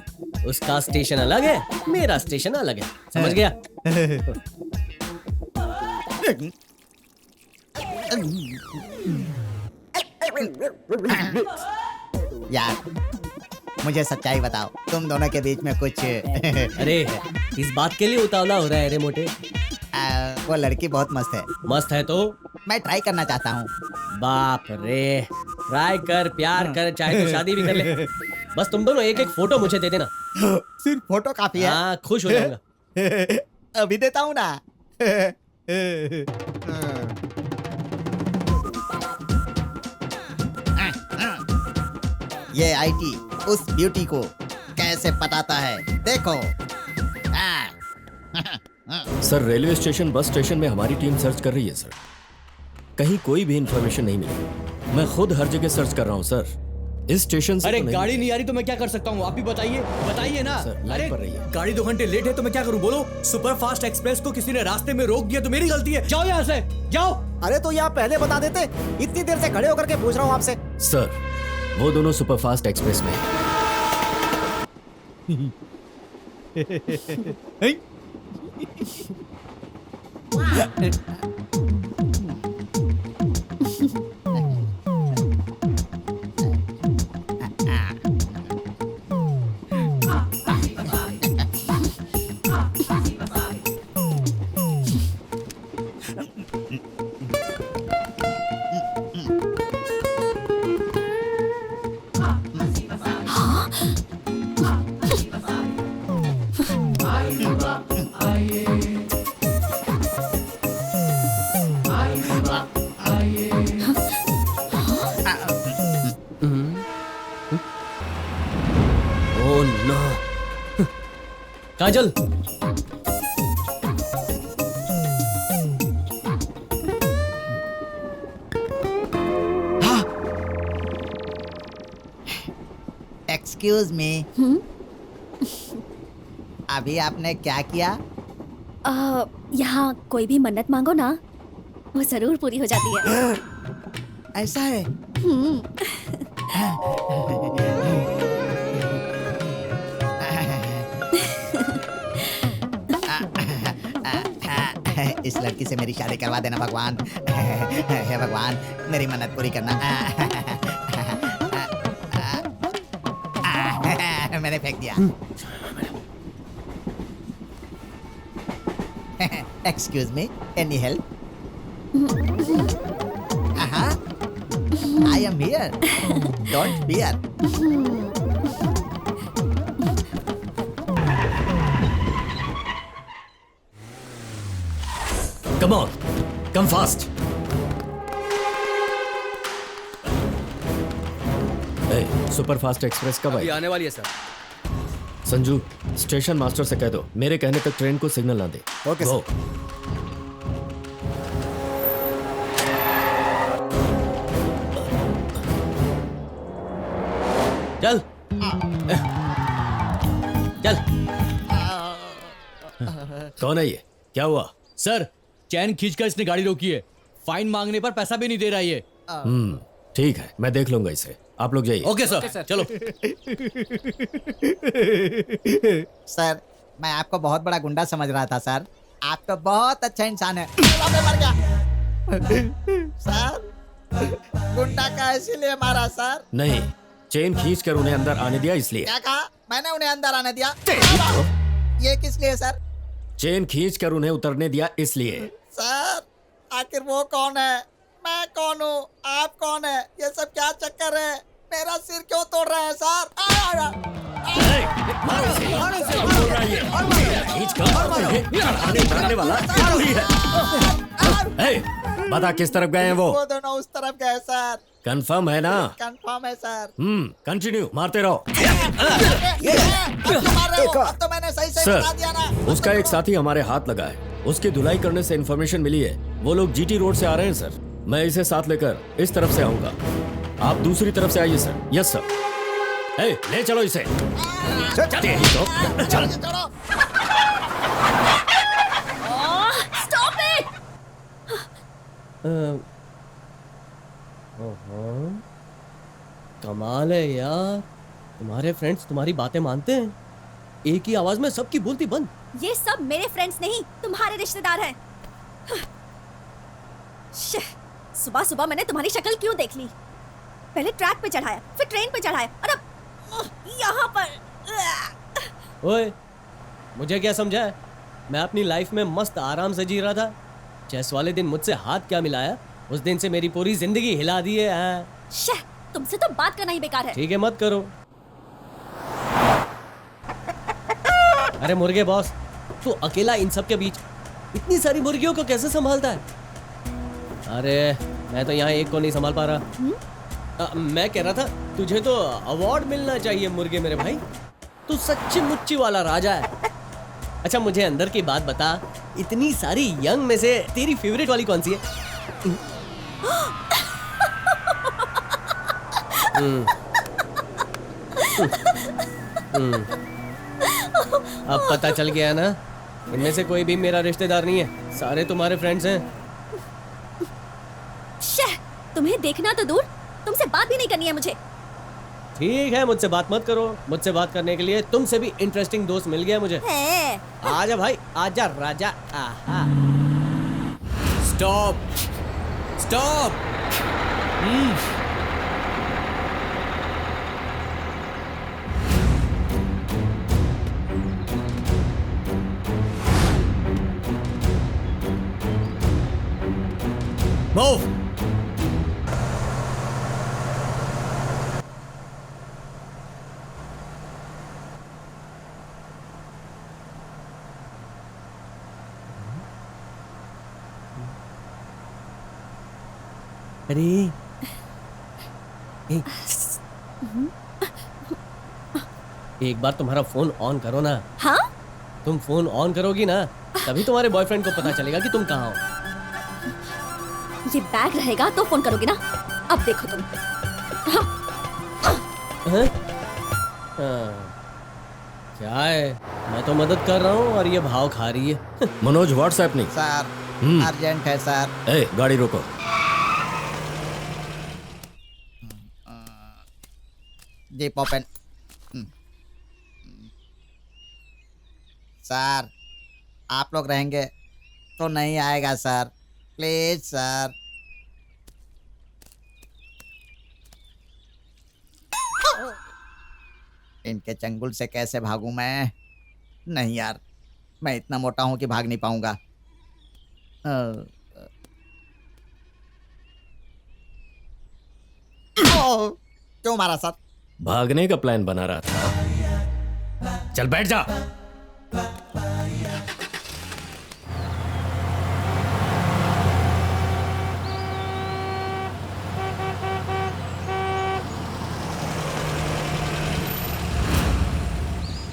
उसका स्टेशन अलग है, मेरा स्टेशन अलग है। समझ गया? यार, मुझे सच्चाई बताओ, तुम दोनों के बीच में कुछ अरे इस बात के लिए उतावला हो रहा है रे मोटे? वो लड़की बहुत मस्त है। मस्त है तो मैं ट्राई करना चाहता हूँ। बाप रे, ट्राई कर, प्यार कर, चाहे तो शादी भी कर ले। बस तुम दोनों एक एक फोटो मुझे दे देना। सिर्फ फोटो काफी है? हाँ, खुश हो जाऊंगा। अभी देता हूँ ना। ये आईटी उस ब्यूटी को कैसे पटाता है, देखो। Sir, railway station, bus station में हमारी टीम सर्च कर रही है सर। कहीं कोई भी इंफॉर्मेशन नहीं मिली। मैं खुद हर जगह सर्च कर रहा हूँ सर। इस स्टेशन से अरे तो गाड़ी नहीं आ रही तो मैं क्या कर सकता हूँ? आप ही बताइए ना। अरे पर रही है। गाड़ी 2 घंटे लेट है तो मैं क्या करूँ? बोलो। सुपर फास्ट एक्सप्रेस को किसी ने रास्ते में रोक दिया तो मेरी गलती है। जाओ यहाँ से, जाओ। अरे तो यहाँ पहले बता देते, इतनी देर से खड़े होकर के पूछ रहा हूँ आपसे। सर, वो दोनों सुपरफास्ट एक्सप्रेस में हैं। काजल, एक्सक्यूज मी। अभी आपने क्या किया? यहाँ कोई भी मन्नत मांगो ना, वो जरूर पूरी हो जाती है। ऐसा है? इस लड़की से मेरी शादी करवा देना भगवान। हे भगवान, मेरी मन्नत पूरी करना। मैंने फेंक दिया। Excuse me, any help? I am here, don't fear. Come on, come fast. Hey, super fast express कब आई? आने वाली है सर। संजू, स्टेशन मास्टर से कह दो मेरे कहने तक ट्रेन को सिग्नल ना दे। Okay Go. चल चल। कौन है ये? क्या हुआ? सर, चैन खींचकर इसने गाड़ी रोकी है। फाइन मांगने पर पैसा भी नहीं दे रहा ये। ठीक है, मैं देख लूंगा इसे। आप लोग जाइए। ओके सर, चलो। सर, मैं आपको बहुत बड़ा गुंडा समझ रहा था सर। आप तो बहुत अच्छा इंसान है। मर गया। सर, गुंडा का इसीलिए मारा सर। नहीं, चेन खींचकर उन्हें अंदर आने दिया इसलिए। क्या कहा? मैंने उन्हें अंदर आने दिया? ये किस लिए सर? चेन खींचकर उन्हें उतरने दिया इसलिए। सर, आखिर वो कौन है? मैं कौन हूँ? आप कौन है? ये सब क्या चक्कर है? मेरा सिर क्यों तोड़ रहे हैं सर? बता किस तरफ गए हैं वो? वो दोनों उस तरफ गए सर। कंफर्म है ना? कंफर्म है सर। कंटिन्यू, मारते रहो। अब तो मैंने सही सही बता दिया ना। उसका एक साथी हमारे हाथ लगा है। उसकी धुलाई करने से इन्फॉर्मेशन मिली है। वो लोग जीटी रोड से आ रहे हैं सर। मैं इसे साथ लेकर इस तरफ से आऊंगा। आप दूसरी तरफ से आइए सर। Yes sir. ले चलो इसे। चल। Stop it. कमाल है यार, तुम्हारे फ्रेंड्स तुम्हारी बातें मानते हैं। एक ही आवाज में सबकी बोलती बंद। ये सब मेरे फ्रेंड्स नहीं, तुम्हारे रिश्तेदार हैं। सुबह सुबह मैंने तुम्हारी शक्ल क्यों देख ली? पहले ट्रैक पे चढ़ाया, फिर ट्रेन पे चढ़ाया, और अब यहाँ पर। ओए, मुझे क्या समझा है? मैं अपनी लाइफ में मस्त आराम से जी रहा था। चेस वाले दिन मुझसे हाथ क्या मिलाया, उस दिन से मेरी पूरी जिंदगी हिला दी है। तुमसे तो बात करना ही बेकार है। ठीक है, मत करो। अरे मुर्गे बॉस, तू अकेला इन सब के बीच इतनी सारी मुर्गियों को कैसे संभालता है? अरे मैं तो यहाँ एक को नहीं संभाल पा रहा। मैं कह रहा था तुझे तो अवार्ड मिलना चाहिए मुर्गे मेरे भाई। तू सच्ची मुच्ची वाला राजा है। अच्छा मुझे अंदर की बात बता, इतनी सारी यंग में से तेरी फेवरेट वाली कौन सी है? अब पता चल गया ना, इनमें से कोई भी मेरा रिश्तेदार नहीं है, सारे तुम्हारे फ्रेंड्स हैं। तुम्हें देखना तो दूर, तुमसे बात भी नहीं करनी है मुझे। ठीक है, मुझसे बात मत करो। मुझसे बात करने के लिए तुमसे भी इंटरेस्टिंग दोस्त मिल गया मुझे। आजा भाई, आजा राजा। आहा। Stop stop. मूव। अरे एक बार तुम्हारा फोन ऑन करो ना। हाँ? तुम फोन ऑन करोगी ना, तभी तुम्हारे बॉयफ्रेंड को पता चलेगा कि तुम कहाँ हो। ये बैग रहेगा तो फोन करोगे ना। अब देखो तुम। क्या है, मैं तो मदद कर रहा हूँ और ये भाव खा रही है। मनोज, व्हाट्सएप नहीं सर, अर्जेंट है सर। गाड़ी रोको। जी पॉपन। सर, आप लोग रहेंगे तो नहीं आएगा सर, प्लीज सर। इनके चंगुल से कैसे भागूं मैं? नहीं यार, मैं इतना मोटा हूं कि भाग नहीं पाऊंगा। क्यों मारा सर? भागने का प्लान बना रहा था। चल बैठ जा।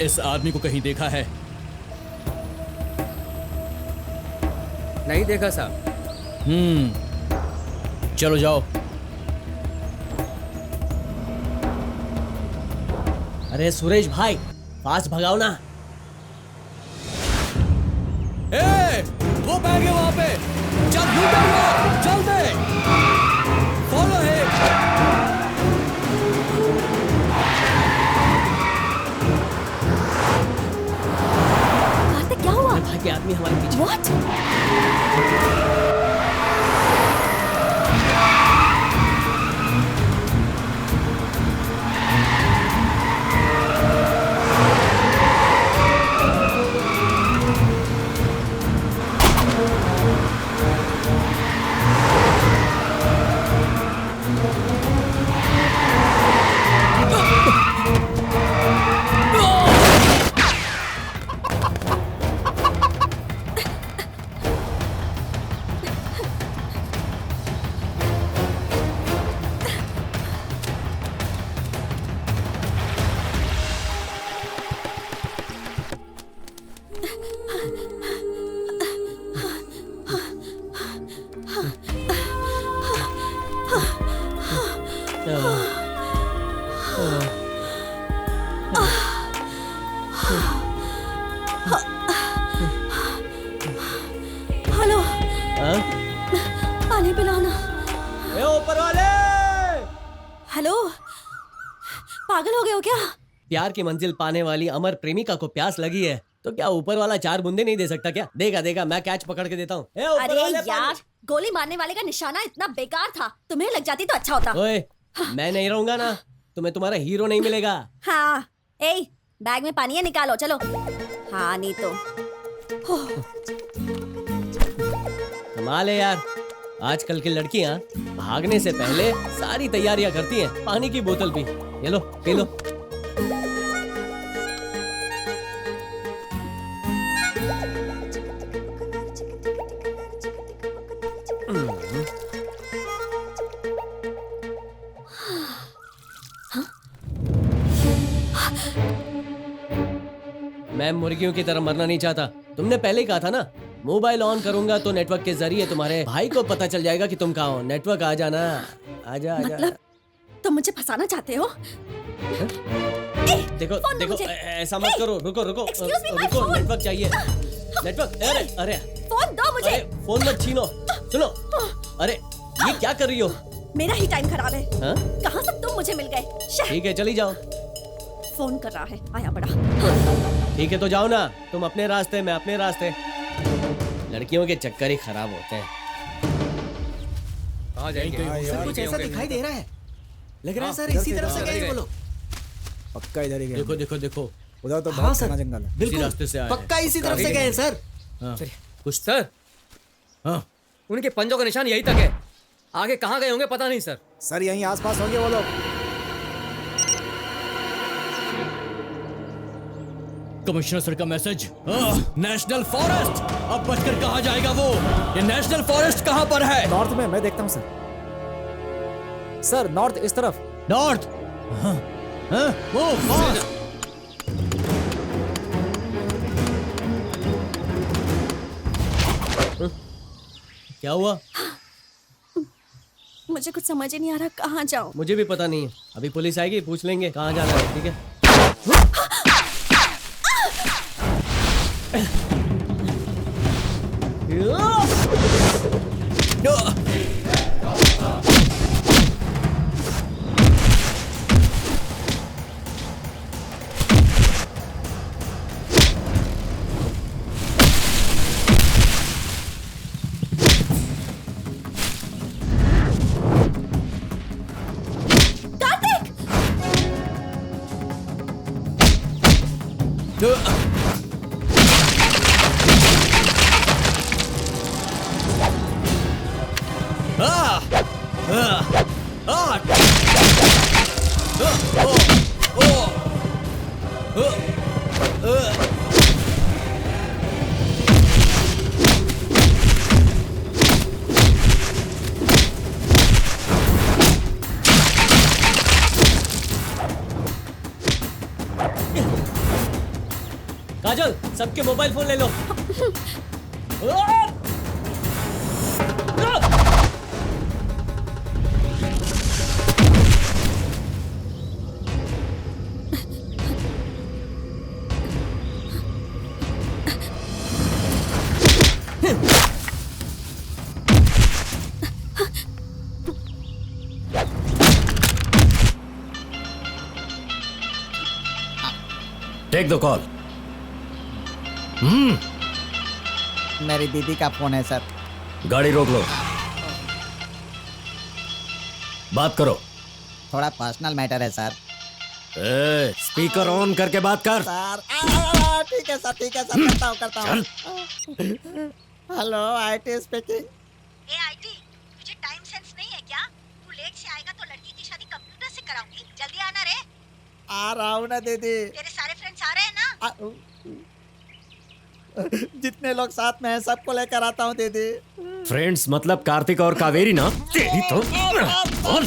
इस आदमी को कहीं देखा है? नहीं देखा साहब। चलो जाओ। अरे सुरेश भाई, फास्ट भगाओ ना। ए, वो बैग है वहां पे। चल यू टर्न लो, चल दे। Follow him. क्या हुआ? भाई के आदमी हमारे पीछे। What? हेलो, पानी पिलाना। ए ऊपर वाले! हेलो, पागल हो गए हो क्या? प्यार की मंजिल पाने वाली अमर प्रेमिका को प्यास लगी है तो क्या ऊपर वाला 4 बूंदे नहीं दे सकता क्या? देगा देगा, मैं कैच पकड़ के देता हूँ। अरे यार, गोली मारने वाले का निशाना इतना बेकार था, तुम्हें लग जाती तो अच्छा होता। ओए, मैं नहीं रहूंगा ना, तुम्हें तुम्हारा हीरो नहीं मिलेगा। हाँ, ए, बैग में पानी है, निकालो चलो। हाँ नहीं तो। कमाल है यार, आजकल की लड़कियां भागने से पहले सारी तैयारियां करती हैं। पानी की बोतल भी, ये लो पी लो। मैं मुर्गियों की तरह मरना नहीं चाहता। तुमने पहले ही कहा था ना, मोबाइल ऑन करूंगा तो नेटवर्क के जरिए तुम्हारे भाई को पता चल जाएगा कि तुम कहाँ हो। नेटवर्क आ जाना, आजा आजा। मतलब तुम मुझे फंसाना चाहते हो? देखो देखो, ऐसा मत करो, रुको रुको रुको, नेटवर्क चाहिए, नेटवर्क। अरे अरे फोन दो मुझे। फोन मत छीनो, सुनो। अरे ये क्या कर रही हो? मेरा ही टाइम खराब है। हाँ? कहाँ से तुम मुझे मिल गए? ठीक है चली जाओ। फोन कर रहा है, आया बड़ा। ठीक है तो जाओ ना, तुम अपने रास्ते, मैं अपने रास्ते। लड़कियों के चक्कर ही खराब होते हैं। कहाँ जाएंगे? सर कुछ ऐसा दिखाई दे रहा है, लग रहा है सर इसी तरफ से गए वो लोग। पक्का इधर ही गए। देखो देखो देखो, उधर तो हाँ बहुत सर, घना जंगल है। बिल्कुल रास्ते से आए पक्का इसी तरफ से गए हैं सर। कुछ सर, हाँ, उनके पंजों का निशान यही तक है, आगे कहाँ गए होंगे पता नहीं सर। सर यहीं आसपास होंगे वो लोग। कमिश्नर सर का मैसेज। नेशनल फॉरेस्ट, अब बचकर कहाँ जाएगा वो? ये नेशनल फॉरेस्ट कहाँ पर है? नॉर्थ में, मैं देखता हूँ सर। सर नॉर्थ, इस तरफ। नॉर्थ। हाँ, हाँ, वो फास्ट। क्या हुआ? मुझे कुछ समझ ही नहीं आ रहा, कहाँ जाऊँ? मुझे भी पता नहीं है, अभी पुलिस आएगी, पूछ लेंगे कहाँ जाना है। ठीक है। काजल, सबके मोबाइल फोन ले लो। Take the call. मेरी दीदी का फोन है सर। गाड़ी रोक लो, बात करो। थोड़ा पर्सनल मैटर है सर। स्पीकर ऑन करके बात कर। सर ठीक है सर, ठीक है सर, करता हूँ। Hello, IT speaking. A IT, तुझे टाइम सेंस नहीं है क्या? तू लेट से आएगा तो लड़की की शादी कंप्यूटर से कराऊंगी। जल्दी आना रे। आ रहा हूँ ना दीदी। तेरे सारे फ्रेंड्स आ रहे हैं ना? जितने लोग साथ में हैं सबको लेकर आता हूँ दीदी। फ्रेंड्स मतलब कार्तिक और कावेरी ना? तेरी तो बोल बोल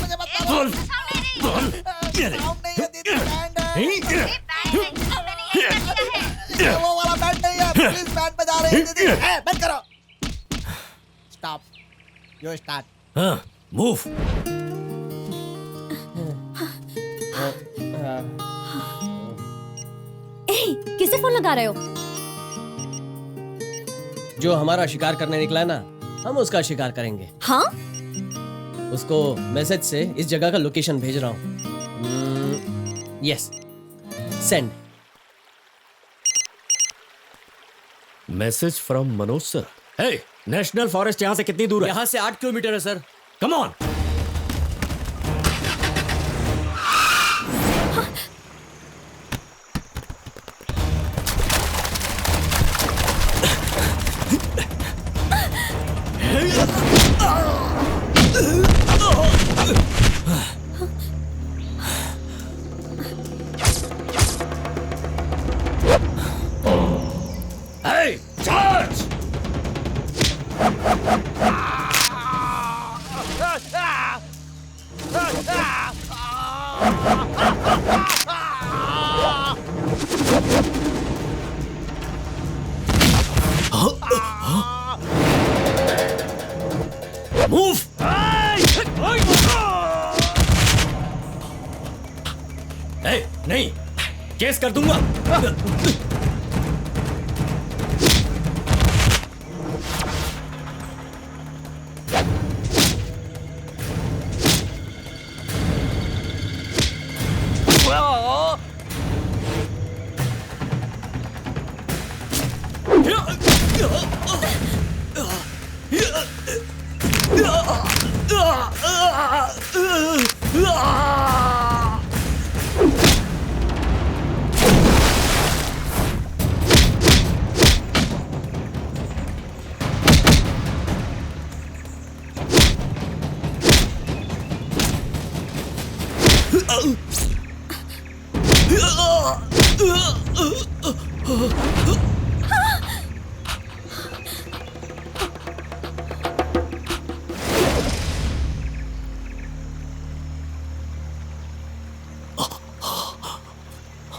बोल। वो वाला बैंड नहीं है, पुलिस बैंड बजा रही है दीदी। बंद करो। Stop, you start. हाँ, मूव। किसे फोन लगा रहे हो? जो हमारा शिकार करने निकला है ना, हम उसका शिकार करेंगे। हाँ? उसको मैसेज से इस जगह का लोकेशन भेज रहा हूँ। Yes, send. Message from Manoj sir. Hey, national forest यहाँ से कितनी दूर है? यहाँ से 8 किलोमीटर है sir. Come on. Hey, charge! Move! Hey, नहीं, केस कर दूंगा।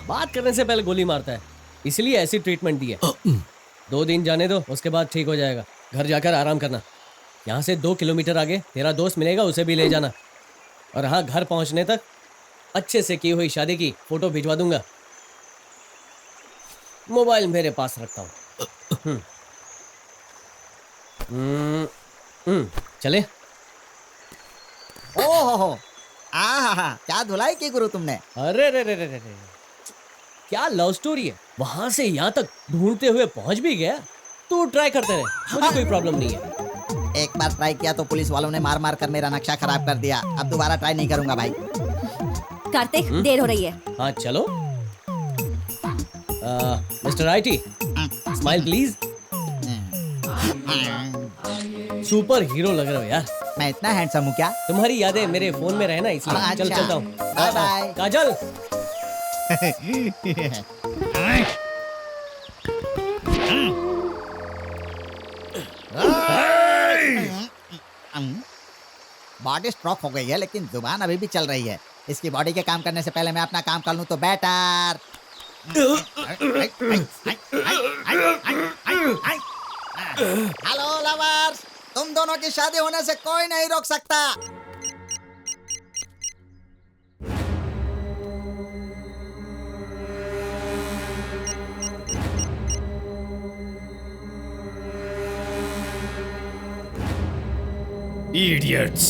बात करने से पहले गोली मारता है, इसलिए ऐसी ट्रीटमेंट दी है। 2 दिन जाने दो, उसके बाद ठीक हो जाएगा। घर जाकर आराम करना। यहाँ से 2 किलोमीटर आगे तेरा दोस्त मिलेगा, उसे भी ले जाना। और हाँ, घर पहुँचने तक अच्छे से की हुई शादी की फोटो भिजवा दूंगा। मोबाइल मेरे पास रखता हूँ। चले। ओहो, क्या धुलाई की गुरु तुमने। अरे रे रे रे रे, क्या लव स्टोरी है। वहां से यहाँ तक ढूंढते हुए पहुंच भी गया। तू ट्राई करते रहे, मुझे कोई प्रॉब्लम नहीं है। एक बार ट्राई किया तो पुलिस वालों ने मार मार कर मेरा नक्शा खराब कर दिया। अब दोबारा ट्राई नहीं करूंगा भाई। कार्तिक, देर हो रही है। हाँ चलो। Mister IT, smile please. Super hero लग रहे हो यार। मैं इतना हैंडसम हूँ क्या? तुम्हारी यादें मेरे फोन में रहना, इसलिए चल चलता हूँ। Bye bye. Kajal. Body stroke हो गई है, लेकिन जुबान अभी भी चल रही है। इसकी बॉडी के काम करने से पहले मैं अपना काम कर लूं तो बेटर। हेलो लवर्स, तुम दोनों की शादी होने से कोई नहीं रोक सकता। Idiots!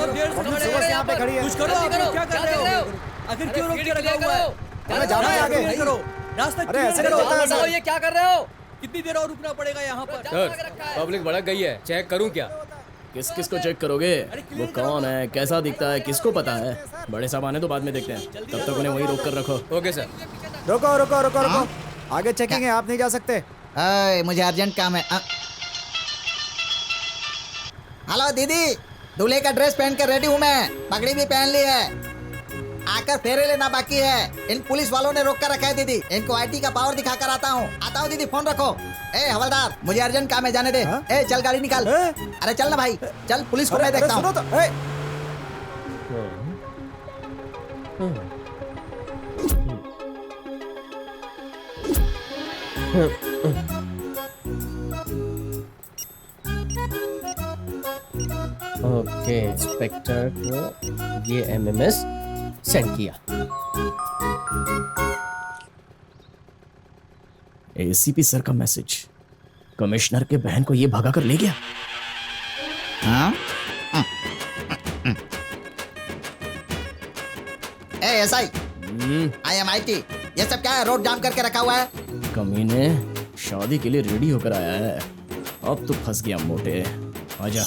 पब्लिक सुबह से यहाँ पे खड़ी है। कुछ करो, आप लोग क्या कर रहे हो? आखिर क्यों रोक के रखा हुआ है? हमें जाना है आगे। करो, रास्ता अरे ऐसे नहीं होता है सर। ये क्या कर रहे हो? कितनी देर और रुकना पड़ेगा यहाँ पर? सर पब्लिक भड़क गई है, चेक करूं क्या? किस किस को चेक करोगे? वो कौन है, कैसा दिखता है, किसको पता है? बड़े साहब आने तो बाद में देखते हैं, तब तक उन्हें वहीं रोक कर रखो। Okay sir. रुको रुको रुको रुको, आगे चेकिंग है, आप नहीं जा सकते। मुझे अर्जेंट काम है। हेलो दीदी, दूल्हे का ड्रेस पहन कर रेडी हूँ मैं, पगड़ी भी पहन ली है, आकर फेरे लेना बाकी है। इन पुलिस वालों ने रोक कर रखा है दीदी, इनको आईटी का पावर दिखाकर आता हूँ दीदी, फोन रखो। ए हवलदार, मुझे अर्जेंट काम है, जाने दे। ए चल गाड़ी निकाल। अरे चल ना भाई, चल पुलिस को मैं देखता हूँ। ओके, इंस्पेक्टर को ये एमएमएस सेंड किया। एसीपी सर का मैसेज, कमिश्नर के बहन को ये भगा कर ले गया। एसआई, आई एम आईटी, ये सब क्या है? रोड जाम करके रखा हुआ है। कमीने शादी के लिए रेडी होकर आया है, अब तो फंस गया मोटे। आजा।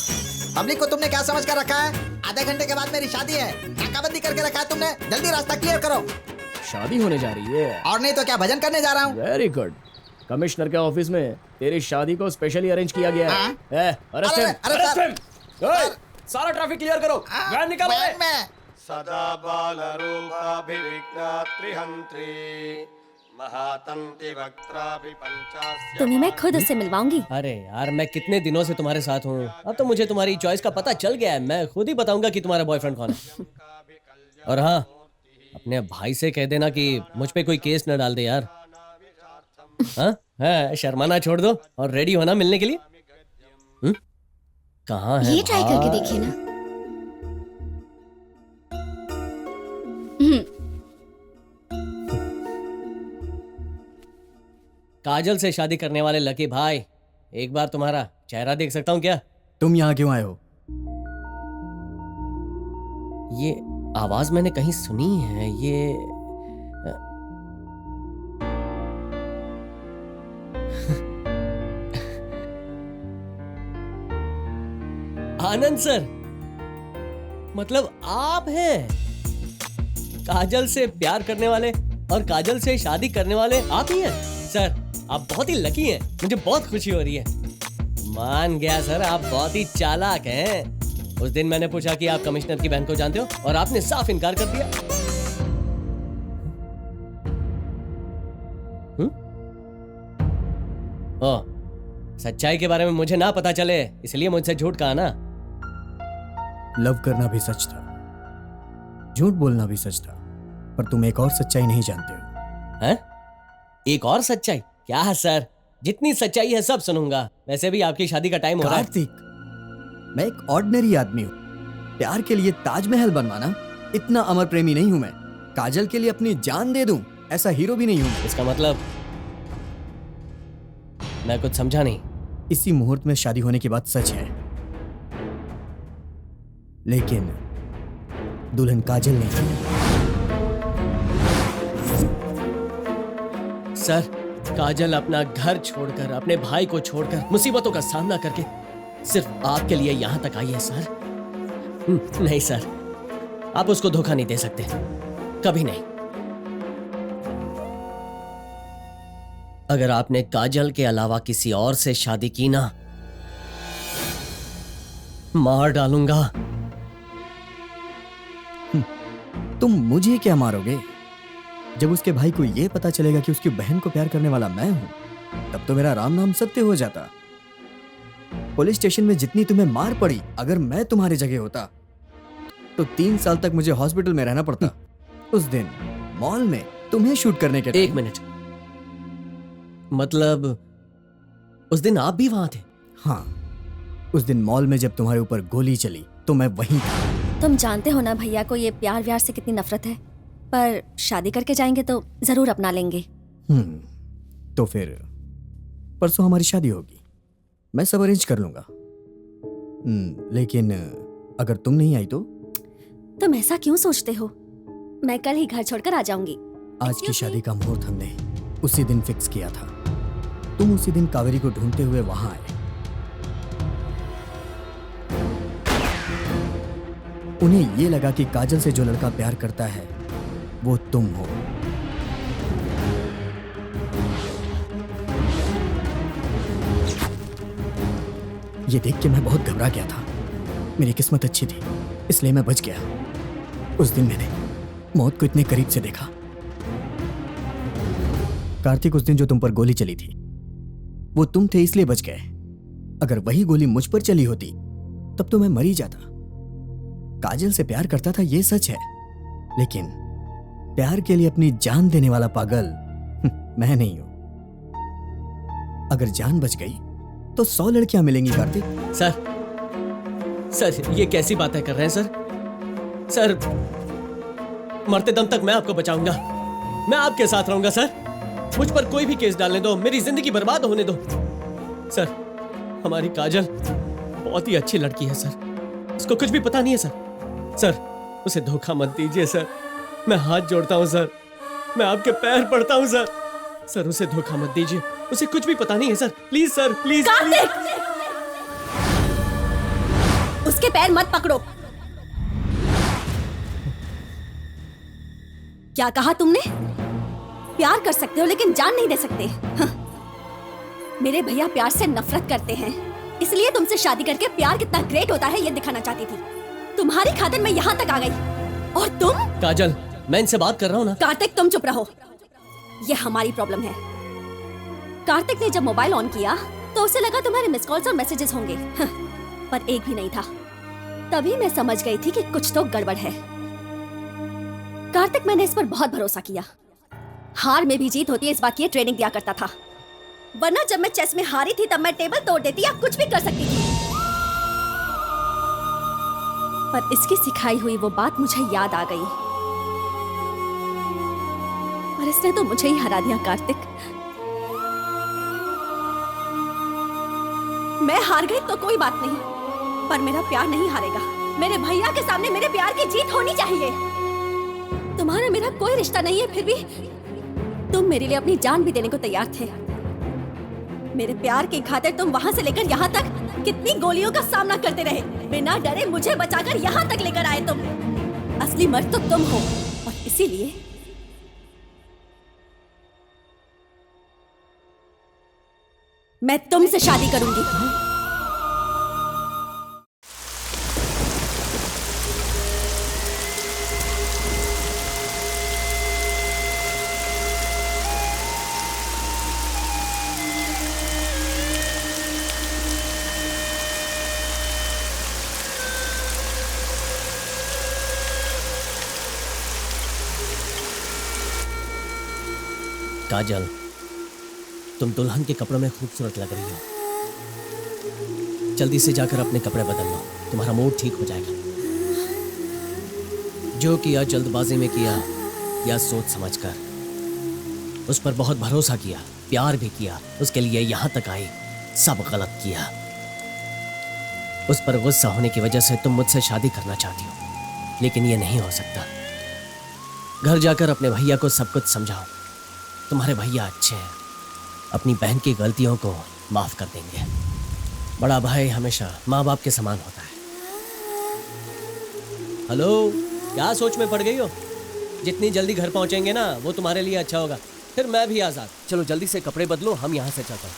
पब्लिक को तुमने क्या समझ कर रखा है? आधे घंटे के बाद मेरी शादी है, नाकाबंदी करके रखा है तुमने, जल्दी रास्ता क्लियर करो। शादी होने जा रही है? और नहीं तो क्या, भजन करने जा रहा हूँ। Very good. कमिश्नर के ऑफिस में तेरी शादी को स्पेशली अरेंज किया गया है। Arrest him, arrest him. सारा ट्रैफिक क्लियर करो, वैन निकालो। सदा बालरूपाभिविघ्ना त्रिहंत्री महातंति वक्त्राभि पंचास्य। तुम्हें मैं खुद उससे मिलवाऊंगी। अरे यार, मैं कितने दिनों से तुम्हारे साथ हूँ, अब तो मुझे तुम्हारी चॉइस का पता चल गया है। मैं खुद ही बताऊंगा कि तुम्हारा बॉयफ्रेंड कौन है। और हाँ, अपने भाई से कह देना कि मुझ पे कोई केस न डाल दे यार। हाँ, शर्माना छोड़ दो और रेडी होना मिलने के लिए। कहाँ है? ये ट्राई करके देखिए ना। काजल से शादी करने वाले लकी भाई, एक बार तुम्हारा चेहरा देख सकता हूँ क्या? तुम यहाँ क्यों आए हो? ये आवाज मैंने कहीं सुनी है। ये आनंद सर, मतलब आप हैं? काजल से प्यार करने वाले और काजल से शादी करने वाले आप ही हैं? सर, आप बहुत ही लकी हैं, मुझे बहुत खुशी हो रही है। मान गया सर, आप बहुत ही चालाक हैं। उस दिन मैंने पूछा कि आप कमिश्नर की बहन को जानते हो और आपने साफ इनकार कर दिया। ओ, सच्चाई के बारे में मुझे ना पता चले इसलिए मुझसे झूठ कहा ना? लव करना भी सच था, झूठ बोलना भी सच था, पर तुम एक और सच्चाई नहीं जानते हो। हैं? एक और सच्चाई? क्या है सर, जितनी सच्चाई है सब सुनूंगा। वैसे भी आपकी शादी का टाइम हो रहा है। कार्तिक, मैं एक ऑर्डिनरी आदमी हूँ, प्यार के लिए ताजमहल बनवाना इतना अमर प्रेमी नहीं हूँ मैं। काजल के लिए अपनी जान दे दूं ऐसा हीरो भी नहीं हूँ। इसका मतलब? मैं कुछ समझा नहीं। इसी मुहूर्त में शादी होने की बात सच है, लेकिन दुल्हन काजल नहीं। सर, काजल अपना घर छोड़कर, अपने भाई को छोड़कर, मुसीबतों का सामना करके सिर्फ आपके लिए यहां तक आई है सर। नहीं सर, आप उसको धोखा नहीं दे सकते, कभी नहीं। अगर आपने काजल के अलावा किसी और से शादी की ना, मार डालूंगा। तुम मुझे क्या मारोगे? जब उसके भाई को यह पता चलेगा कि उसकी बहन को प्यार करने वाला मैं हूं, तब तो मेरा राम नाम सत्य हो जाता। पुलिस स्टेशन में जितनी तुम्हें मार पड़ी, अगर मैं तुम्हारी जगह होता तो 3 साल तक मुझे हॉस्पिटल में रहना पड़ता। उस दिन मॉल में तुम्हें शूट करने के। एक मिनट, मतलब उस दिन आप भी वहां थे? हाँ, उस दिन मॉल में जब तुम्हारे ऊपर गोली चली तो मैं वहीं था। तुम जानते हो ना भैया को ये प्यार व्यार से कितनी नफरत है, पर शादी करके जाएंगे तो जरूर अपना लेंगे। तो फिर परसों हमारी शादी होगी, मैं सब अरेंज कर लूंगा। लेकिन अगर तुम नहीं आई तो तुम ऐसा क्यों सोचते हो? मैं कल ही घर छोड़कर आ जाऊंगी। आज की शादी का मुहूर्त हमने उसी दिन फिक्स किया था। तुम उसी दिन कावेरी को ढूंढते हुए वहां आए। उन्हें ये लगा कि काजल से जो लड़का प्यार करता है वो तुम हो। ये देख के मैं बहुत घबरा गया था। मेरी किस्मत अच्छी थी, इसलिए मैं बच गया। उस दिन मैंने मौत को इतने करीब से देखा। कार्तिक, उस दिन जो तुम पर गोली चली थी वो तुम थे, इसलिए बच गए। अगर वही गोली मुझ पर चली होती तब तो मैं मर ही जाता। काजल से प्यार करता था, ये सच है, लेकिन प्यार के लिए अपनी जान देने वाला पागल मैं नहीं हूं। अगर जान बच गई तो 100 लड़कियां मिलेंगी कार्तिक। सर ये कैसी बातें कर रहे हैं सर? मरते दम तक मैं आपको बचाऊंगा। मैं आपके साथ रहूंगा सर। मुझ पर कोई भी केस डालने दो, मेरी जिंदगी बर्बाद होने दो। सर, हमारी काजल बहुत ही अच्छी लड़की है सर। उसको कुछ भी पता नहीं है सर। उसे धोखा मत दीजिए सर। मैं हाथ जोड़ता हूं सर, मैं आपके पैर पड़ता हूं सर। सर, उसे धोखा मत दीजिए। उसे कुछ भी पता नहीं है सर। Please sir, please. उसके पैर मत पकड़ो। क्या कहा तुमने? प्यार कर सकते हो लेकिन जान नहीं दे सकते। मेरे भैया प्यार से नफरत करते हैं, इसलिए तुमसे शादी करके प्यार कितना ग्रेट होता है ये दिखाना चाहती थी। तुम्हारी खातिर मैं यहाँ तक आ गई, और तुम? काजल, मैं इनसे बात कर रहा हूँ ना। कार्तिक, तुम चुप रहो। ये हमारी प्रॉब्लम है। कार्तिक ने जब मोबाइल ऑन किया तो उसे लगा तुम्हारे मिस कॉल्स और मैसेजेस होंगे, पर एक भी नहीं था। तभी मैं समझ गई थी कि कुछ तो गड़बड़ है। कार्तिक, मैंने इस पर बहुत भरोसा किया। हार में भी जीत होती है इस बात की ट्रेनिंग दिया करता था, वरना जब मैं चेस में हारी थी तब मैं टेबल तोड़ देती या कुछ भी कर सकती थी। पर इसकी सिखाई हुई वो बात मुझे याद आ गई, और इसने तो मुझे ही हरा दिया। कार्तिक, मैं हार गई तो कोई बात नहीं, पर मेरा प्यार नहीं हारेगा। मेरे भैया के सामने मेरे प्यार की जीत होनी चाहिए। तुम्हारा मेरा कोई रिश्ता नहीं है, फिर भी तुम मेरे लिए अपनी जान भी देने को तैयार थे। मेरे प्यार की खातिर तुम वहां से लेकर यहाँ तक कितनी गोलियों का सामना करते रहे। बिना डरे मुझे बचाकर यहाँ तक लेकर आए तुम। असली मर्द तो तुम हो, और इसीलिए मैं तुमसे शादी करूंगी। काजल, तुम दुल्हन के कपड़ों में खूबसूरत लग रही हो। जल्दी से जाकर अपने कपड़े बदल लो, तुम्हारा मूड ठीक हो जाएगा। जो किया जल्दबाजी में किया या सोच समझकर, उस पर बहुत भरोसा किया, प्यार भी किया, उसके लिए यहाँ तक आई, सब गलत किया। उस पर गुस्सा होने की वजह से तुम मुझसे शादी करना चाहती हो, लेकिन ये नहीं हो सकता। घर जाकर अपने भैया को सब कुछ समझाओ। तुम्हारे भैया अच्छे हैं, अपनी बहन की गलतियों को माफ कर देंगे। बड़ा भाई हमेशा माँ बाप के समान होता है। हेलो, क्या सोच में पड़ गई हो? जितनी जल्दी घर पहुंचेंगे ना वो तुम्हारे लिए अच्छा होगा, फिर मैं भी आजाद। चलो जल्दी से कपड़े बदलो, हम यहाँ से चलते हैं।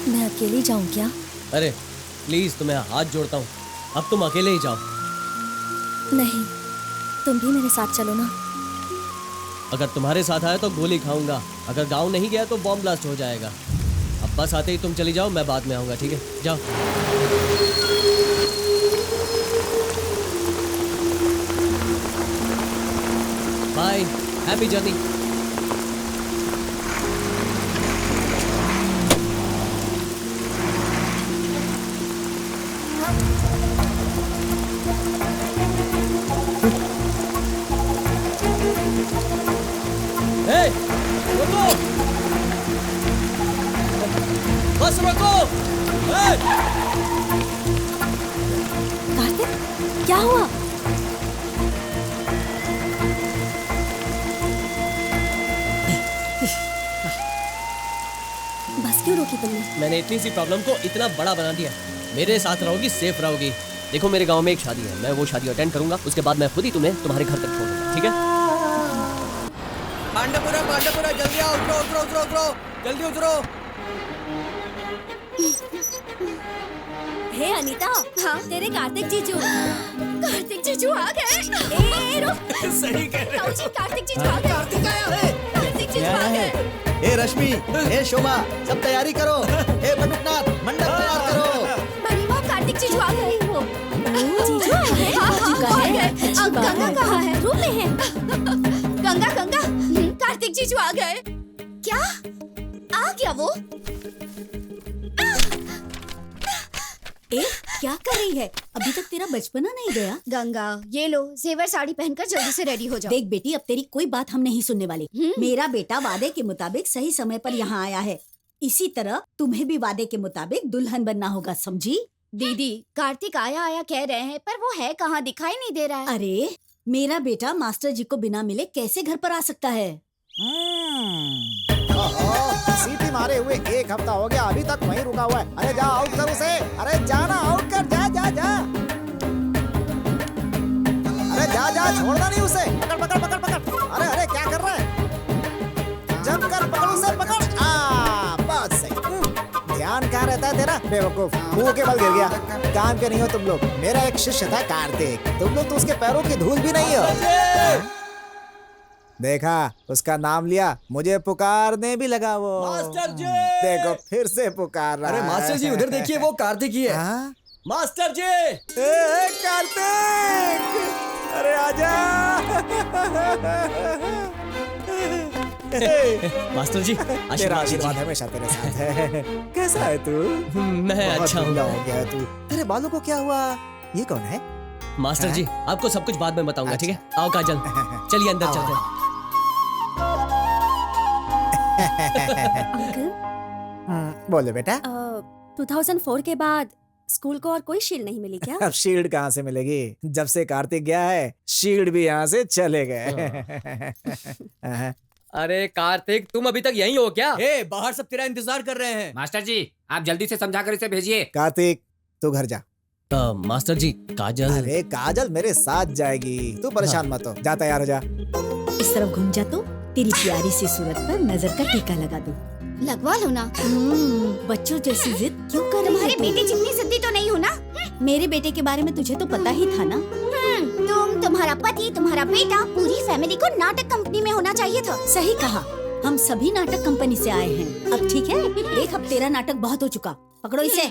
मैं अकेली जाऊं क्या? अरे प्लीज, तुम्हें हाथ जोड़ता हूँ, अब तुम अकेले ही जाओ। नहीं, तुम भी मेरे साथ चलो ना। अगर तुम्हारे साथ आया तो गोली खाऊंगा, अगर गांव नहीं गया तो बॉम्ब ब्लास्ट हो जाएगा। अब बस आते ही तुम चली जाओ, मैं बाद में आऊंगा, ठीक है? जाओ। Bye, happy journey. रोको, बस रोको। कार्तिक, क्या हुआ? बस क्यों रोकी तुमने? मैंने इतनी सी प्रॉब्लम को इतना बड़ा बना दिया। मेरे साथ रहोगी, सेफ रहोगी। देखो मेरे गांव में एक शादी है, मैं वो शादी अटेंड करूंगा, उसके बाद मैं खुद ही तुम्हें तुम्हारे घर तक छोड़ दूंगा, ठीक है? पांडपुरा पांडपुरा, जल्दी आओ, उतरो उतरो उतरो उतरो, जल्दी उतरो। हे अनीता, हाँ तेरे कार्तिक जीजू। कार्तिक जीजू आ गए। ए रुक। सही कह रहे हो। कार्तिक जीजू आ गए। कार्तिक आया है। कार्तिक जीजू आ गए। ए रश्मि, ए शोभा, सब तैयारी करो। ए बटुकनाथ, मंडप तैयार करो। बड़ी माँ, कार्तिक जीजू आ गए। जीजू आ गए? हाँ, आ गए। अब गंगा कहाँ है? रूम में है। गंगा गंगा, कार्तिक जीजू आ गए। क्या? आ गया वो? ए, क्या कर रही है? अभी तक तेरा बचपना नहीं गया? गंगा, ये लो जेवर साड़ी पहनकर जल्दी से रेडी हो जाओ। देख बेटी, अब तेरी कोई बात हम नहीं सुनने वाले। मेरा बेटा वादे के मुताबिक सही समय पर यहाँ आया है। इसी तरह तुम्हें भी वादे के मुताबिक दुल्हन बनना होगा, समझी? दीदी, कार्तिक आया आया कह रहे हैं, पर वो है कहाँ, दिखाई नहीं दे रहा है। अरे मेरा बेटा मास्टर जी को बिना मिले कैसे घर पर आ सकता है? सीटी मारे हुए 1 हफ्ता हो गया, अभी तक वहीं रुका हुआ है। अरे जा, आउट कर उसे। अरे जाना, आउट कर, जा जा जा। अरे जा जा, छोड़ना नहीं उसे। पकड़ पकड़ पकड़ पकड़। अरे अरे क्या कर रहा है? जंप कर, पकड़ उसे, पकड़। बस सही। ध्यान कहाँ रहता है तेरा बेवकूफ? मुंह के बल गिर गया। काम के नहीं हो तुम लोग। मेरा एक शिष्य था कार्तिक, तुम लोग तो उसके पैरों की धूल भी नहीं हो। देखा, उसका नाम लिया, मुझे पुकारने भी लगा वो। मास्टर जी! देखो फिर से पुकार रहा है। अरे मास्टर जी, उधर देखिए, वो कार्तिक ही है। हाँ? मास्टर जी! कार्तिक! अरे आजा! मास्टर जी, तेरा आशीर्वाद हमेशा तेरे साथ है। कैसा है तू? मैं अच्छा हूँ। हो गया तू। तेरे बालों को क्या हुआ? ये कौन है? मास्टर जी, आपको सब कुछ बाद में बताऊंगा, ठीक है? आओ काजल, चलिए अंदर चलते हैं। अंकल, बोले बेटा। 2004 के बाद स्कूल को और कोई शील्ड नहीं मिली क्या? अब शील्ड कहाँ से मिलेगी? जब से कार्तिक गया है, शील्ड भी यहाँ से चले गए। अरे कार्तिक, तुम अभी तक यहीं हो क्या? ए, बाहर सब तेरा इंतजार कर रहे हैं। मास्टर जी, आप जल्दी से समझाकर इसे भेजिए। कार्तिक, तू घर जा। मास्टर जी, काजल। अरे काजल मेरे साथ जाएगी, तू परेशान मत हो। जा, तैयार हो जा। इस तरफ घूम जा तो तेरी प्यारी सी सूरत पर नजर का टीका लगा दूं। लगवा लो ना। बच्चों जैसी जिद क्यों कर रही तुम्हारे है? बेटे जितनी जिद्दी तो नहीं हो ना। मेरे बेटे के बारे में तुझे तो पता ही था ना। तुम, तुम्हारा पति, तुम्हारा बेटा, पूरी फैमिली को नाटक कंपनी में होना चाहिए था। सही कहा, हम सभी नाटक कंपनी से आए हैं। अब ठीक है, देख अब तेरा नाटक बहुत हो चुका। पकड़ो इसे।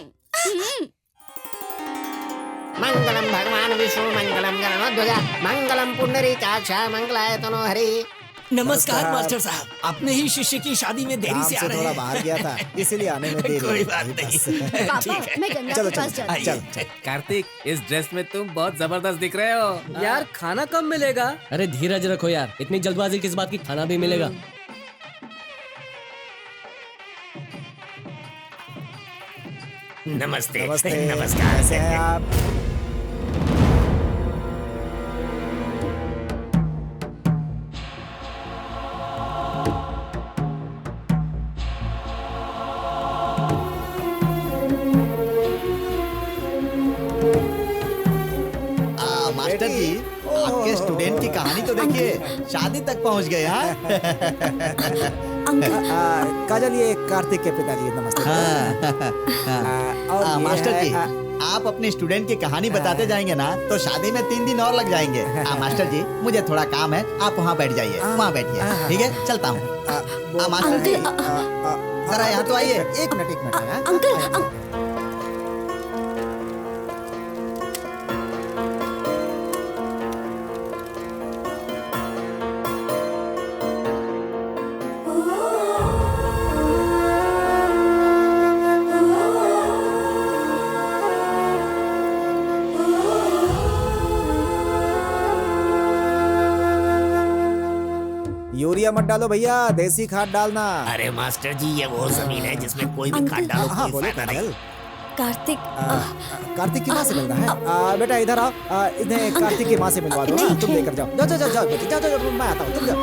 मंगलम भगवान विष्णु, मंगलम गरुड़ध्वज, मंगलम पुंडरीकाक्ष, मंगलाय तनोहरि। नमस्कार मास्टर साहब, अपने ही शिष्य की शादी में देरी से आ रहे हैं। थोड़ा बाहर गया था, इसीलिए आने में देरी। कोई बात नहीं। पापा, मैं गंगा के पास जाती हूँ। चल। कार्तिक, इस ड्रेस में तुम बहुत जबरदस्त दिख रहे हो। यार खाना कब मिलेगा? अरे धीरज रखो यार, इतनी जल्दबाजी किस बात की? खाना भी मिलेगा। नमस्ते। नमस्ते। नमस्कार। कैसे हैं आप? मास्टर जी, आपके स्टूडेंट की कहानी तो देखिए, शादी तक पहुंच गए। काजल, ये कार्तिक के पिताजी, नमस्ते। और मास्टर जी, आप अपने स्टूडेंट की कहानी बताते जाएंगे ना तो शादी में 3 दिन और लग जाएंगे। मास्टर जी, मुझे थोड़ा काम है, आप वहाँ बैठ जाइए। वहाँ बैठिए, ठीक है? चलता हूँ। मास्टर जी, जरा यहाँ तो आइए। एक मिनट। अंकल, यूरिया यूरिया मत डालो भैया, देसी खाद डालना। अरे मास्टर जी, ये वो जमीन है जिसमें कोई भी खाद डालो हाँ, कोई बोलो फायदा नहीं। कार्तिक कार्तिक की माँ से मिलना है। बेटा इधर आओ, इन्हें कार्तिक की माँ से मिलवा दो ना। तुम लेकर जाओ, जाओ जाओ जाओ बेटी, जाओ जाओ, मैं आता हूँ, तुम जाओ।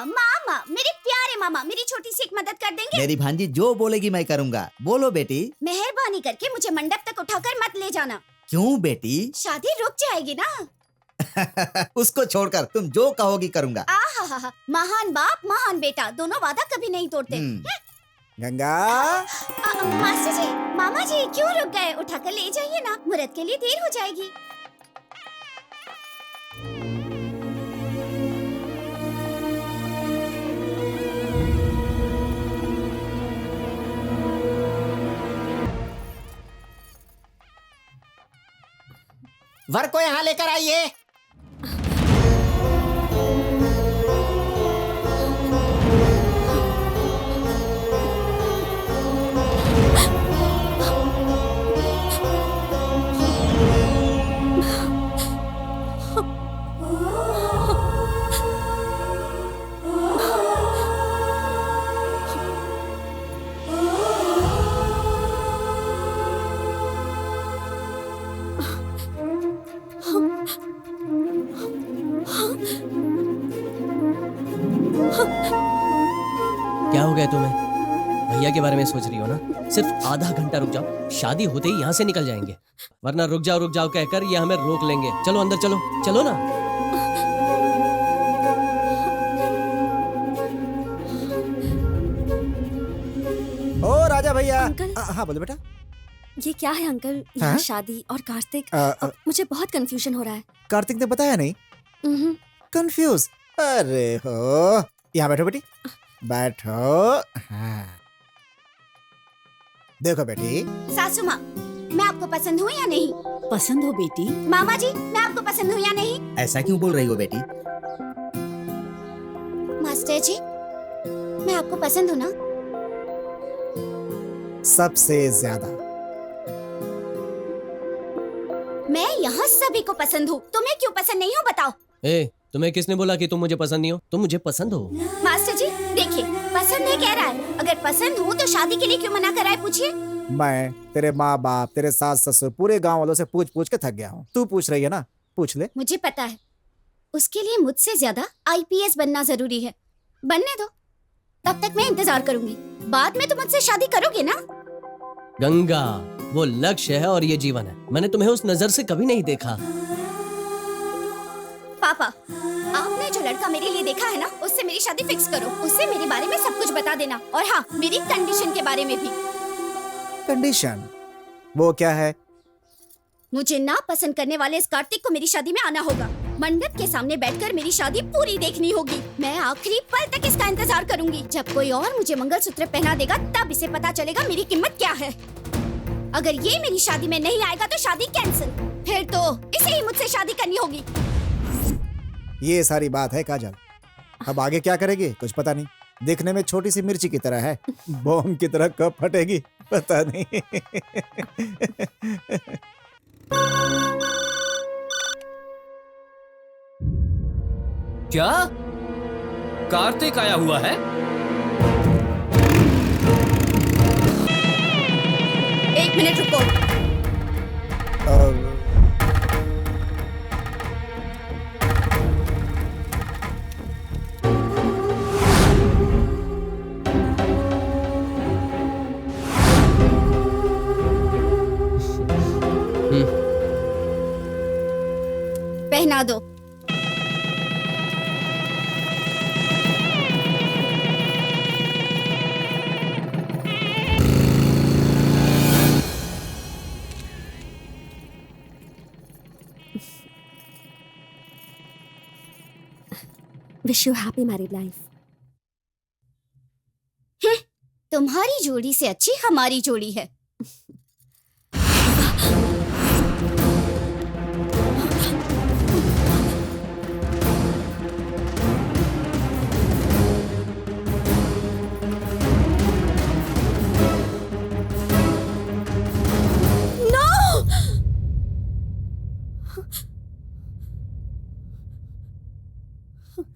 मामा, मेरे प्यारे मामा, मेरी छोटी सी एक मदद कर देंगे? मेरी भांजी जो बोलेगी मैं करूँगा। बोलो बेटी। मेहरबानी करके मुझे मंडप तक उठाकर मत ले जाना। क्यों बेटी? शादी रुक जाएगी ना। उसको छोड़कर तुम जो कहोगी करूँगा। महान बाप महान बेटा, दोनों वादा कभी नहीं तोड़ते। गंगा, मास्टर जी, मामा जी क्यों रुक गए? उठाकर ले जाइए ना, मुहूर्त के लिए देर हो जाएगी। वर को यहाँ लेकर आइए। क्या हो गया तुम्हें? भैया के बारे में सोच रही हो ना? सिर्फ आधा घंटा रुक जाओ, शादी होते ही यहाँ से निकल जाएंगे, वरना रुक जाओ कहकर ये हमें रोक लेंगे। चलो अंदर चलो, चलो ना। ओ राजा भैया। हाँ बोलो बेटा। ये क्या है अंकल? यहाँ शादी और कार्तिक, मुझे बहुत कंफ्यूजन हो रहा है। कार्तिक ने बताया नहीं? कंफ्यूज? अरे हो, यहाँ बैठो बेटी, बैठो। हाँ। देखो बेटी। सासू माँ, मैं आपको पसंद हूँ या नहीं? पसंद हो बेटी? मामा जी, मैं आपको पसंद हूँ या नहीं? ऐसा क्यों बोल रही हो बेटी? मास्टर जी, मैं आपको पसंद हूँ ना? सबसे ज्यादा। मैं यहाँ सभी को पसंद हूँ, तुम्हें क्यों पसंद नहीं हो बताओ? तुम्हें किसने बोला कि तुम मुझे पसंद नहीं हो? तुम मुझे पसंद हो। मास्टर जी देखिए, पसंद नहीं कह रहा है, अगर पसंद हूँ तो शादी के लिए क्यों मना कर रहा है पूछिए। मैं तेरे माँ बाप, तेरे सास ससुर, पूरे गांव वालों से पूछ पूछ के थक गया हूँ। तू पूछ रही है ना, पूछ ले। मुझे पता है, उसके लिए मुझसे ज्यादा IPS बनना जरूरी है। बनने दो, तब तक मैं इंतजार करूंगी। बाद में तो मुझसे शादी करोगे ना? गंगा, वो लक्ष्य है और ये जीवन है। मैंने तुम्हें उस नजर से कभी नहीं देखा। पापा, आपने जो लड़का मेरे लिए देखा है ना, उससे मेरी शादी फिक्स करो। उससे मेरे बारे में सब कुछ बता देना, और हाँ, मेरी कंडीशन के बारे में भी। कंडीशन? वो क्या है? मुझे ना पसंद करने वाले इस कार्तिक को मेरी शादी में आना होगा। मंडप के सामने बैठकर मेरी शादी पूरी देखनी होगी। मैं आखिरी पल तक इसका इंतजार करूंगी। जब कोई और मुझे मंगलसूत्र पहना देगा, तब इसे पता चलेगा मेरी कीमत क्या है। अगर ये मेरी शादी में नहीं आएगा तो शादी कैंसिल। फिर तो इसे ही मुझसे शादी करनी होगी। ये सारी बात है काजल। अब आगे क्या करेगी कुछ पता नहीं। दिखने में छोटी सी मिर्ची की तरह है, बॉम्ब की तरह कब फटेगी पता नहीं। क्या कार्तिक आया हुआ है? एक मिनट रुको। पहना दो। Wish you happy married life. तुम्हारी जोड़ी से अच्छी हमारी जोड़ी है।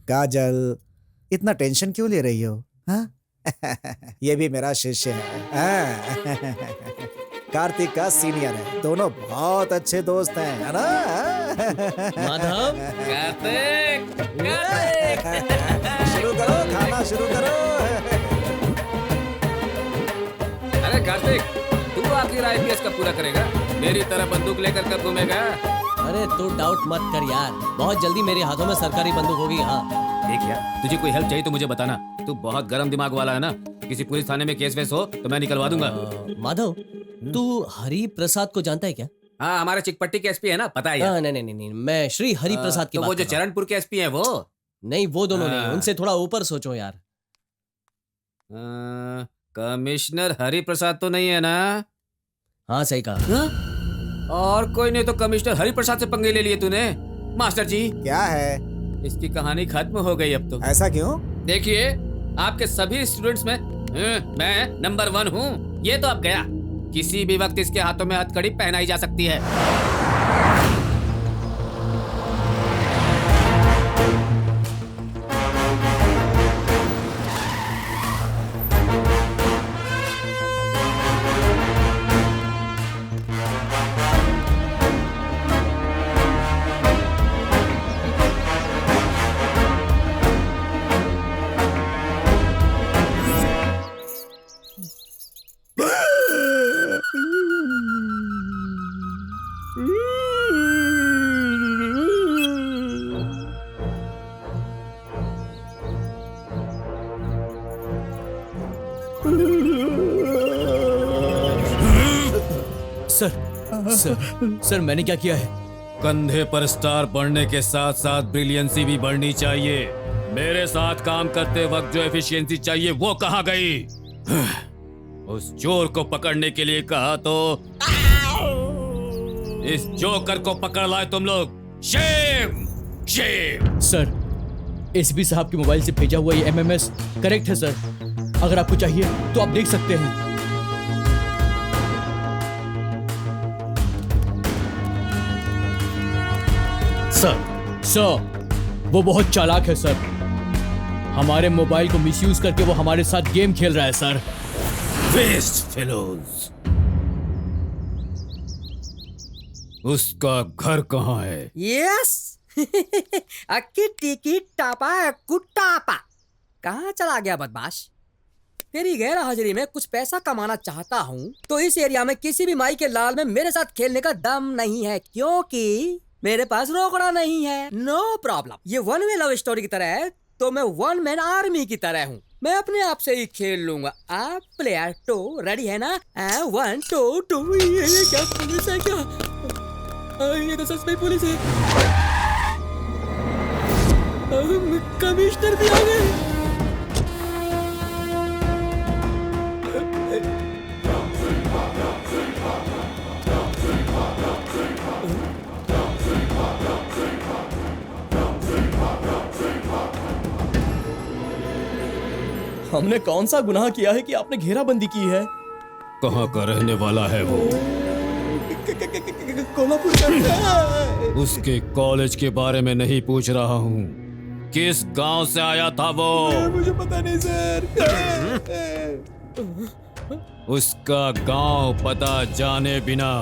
काजल, इतना टेंशन क्यों ले रही हो? हाँ? ये भी मेरा शिष्य है। हाँ? कार्तिक का सीनियर है, दोनों बहुत अच्छे दोस्त हैं, है ना? माधव, कार्तिक, शुरू करो, खाना शुरू करो। अरे कार्तिक, तू आखिर आईपीएस कब पूरा करेगा? मेरी तरह बंदूक लेकर कब घूमेगा? अरे तू डाउट मत कर यार, बहुत जल्दी मेरे हाथों में सरकारी बंदूक होगी। हाँ देख यार, तुझे कोई हेल्प चाहिए तो मुझे बताना। तू बहुत गर्म दिमाग वाला है ना, किसी पुलिस थाने में केस वेस हो तो मैं निकलवा दूंगा। माधव, तू हरि प्रसाद को जानता है क्या? हाँ, हमारे चिकपट्टी के एसपी है ना, पता है यार। नहीं, मैं श्री हरि प्रसाद की तो बात वो जो कर रहा हूं। चरणपुर के एसपी है वो? नहीं, वो दोनों नहीं, उनसे थोड़ा ऊपर सोचो यार। कमिश्नर हरि प्रसाद तो नहीं है ना? हाँ सही कहा। और कोई नहीं तो कमिश्नर हरि प्रसाद से पंगे ले लिए तूने? मास्टर जी, क्या है? इसकी कहानी खत्म हो गई अब तो। ऐसा क्यों? देखिए, आपके सभी स्टूडेंट्स में मैं नंबर 1 हूँ। ये तो अब गया, किसी भी वक्त इसके हाथों में हथकड़ी पहनाई जा सकती है। सर मैंने क्या किया है? कंधे पर स्टार बढ़ने के साथ साथ ब्रिलियंसी भी बढ़नी चाहिए। मेरे साथ काम करते वक्त जो एफिशिएंसी चाहिए वो कहाँ गई? उस चोर को पकड़ने के लिए कहा तो इस जोकर को पकड़ लाए तुम लोग। Shem, Shem. सर, एसपी साहब के मोबाइल से भेजा हुआ ये एमएमएस करेक्ट है सर। अगर आपको चाहिए तो आप देख सकते हैं। सर, वो बहुत चालाक है सर। हमारे मोबाइल को मिसयूज करके वो हमारे साथ गेम खेल रहा है सर। Waste fellows. उसका घर कहाँ है? यस। अक्की टिकी टापा कुटापा। कहाँ चला गया बदमाश? तेरी गैर हाजिरी में कुछ पैसा कमाना चाहता हूँ तो इस एरिया में किसी भी माई के लाल में मेरे साथ खेलने का दम नहीं है, क्योंकि मेरे पास रोकड़ा नहीं है। No problem. ये वन वे लव स्टोरी की तरह है तो मैं वन मैन आर्मी की तरह हूँ। मैं अपने आप से ही खेल लूंगा। आप प्लेयर 2 रेडी है ना? 1 2 2। ये क्या पुलिस है क्या? ये तो सच में पुलिस है। कमिश्नर भी आ गए। हमने कौन सा गुनाह किया है कि आपने घेराबंदी की है? कहाँ का रहने वाला है वो? कोल्हापुर का। उसके कॉलेज के बारे में नहीं पूछ रहा हूँ, किस गांव से आया था वो? मुझे पता नहीं सर। उसका गांव पता जाने बिना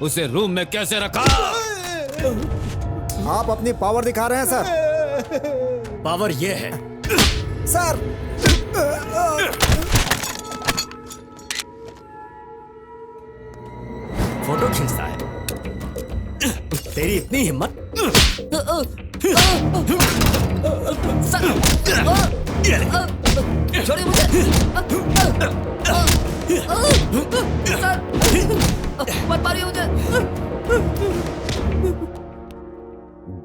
उसे रूम में कैसे रखा? आप अपनी पावर दिखा रहे हैं सर। पावर ये है सर। फोटो खींचता है। तेरी इतनी हिम्मत? छोड़िए मुझे। सर, मत मारिए मुझे।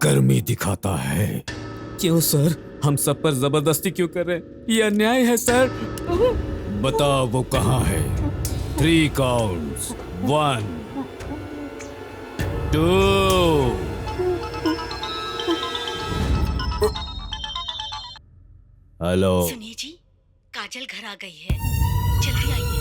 गर्मी दिखाता है। क्यों सर? हम सब पर जबरदस्ती क्यों कर रहे हैं? ये अन्याय है सर। बताओ वो कहाँ है? 3 काउंट्स। 1 2। हेलो। सुनिए जी, काजल घर आ गई है, जल्दी आइए।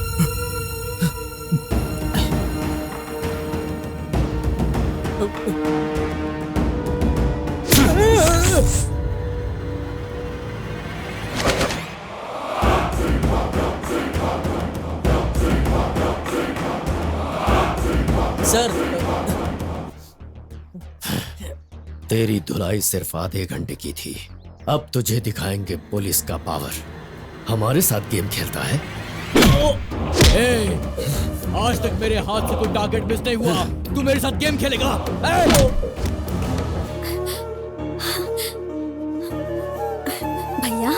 सर तेरी धुलाई सिर्फ आधे घंटे की थी, अब तुझे दिखाएंगे पुलिस का पावर। हमारे साथ गेम खेलता है? आज तक मेरे हाथ से कोई टारगेट मिस नहीं हुआ, तू मेरे साथ गेम खेलेगा? भैया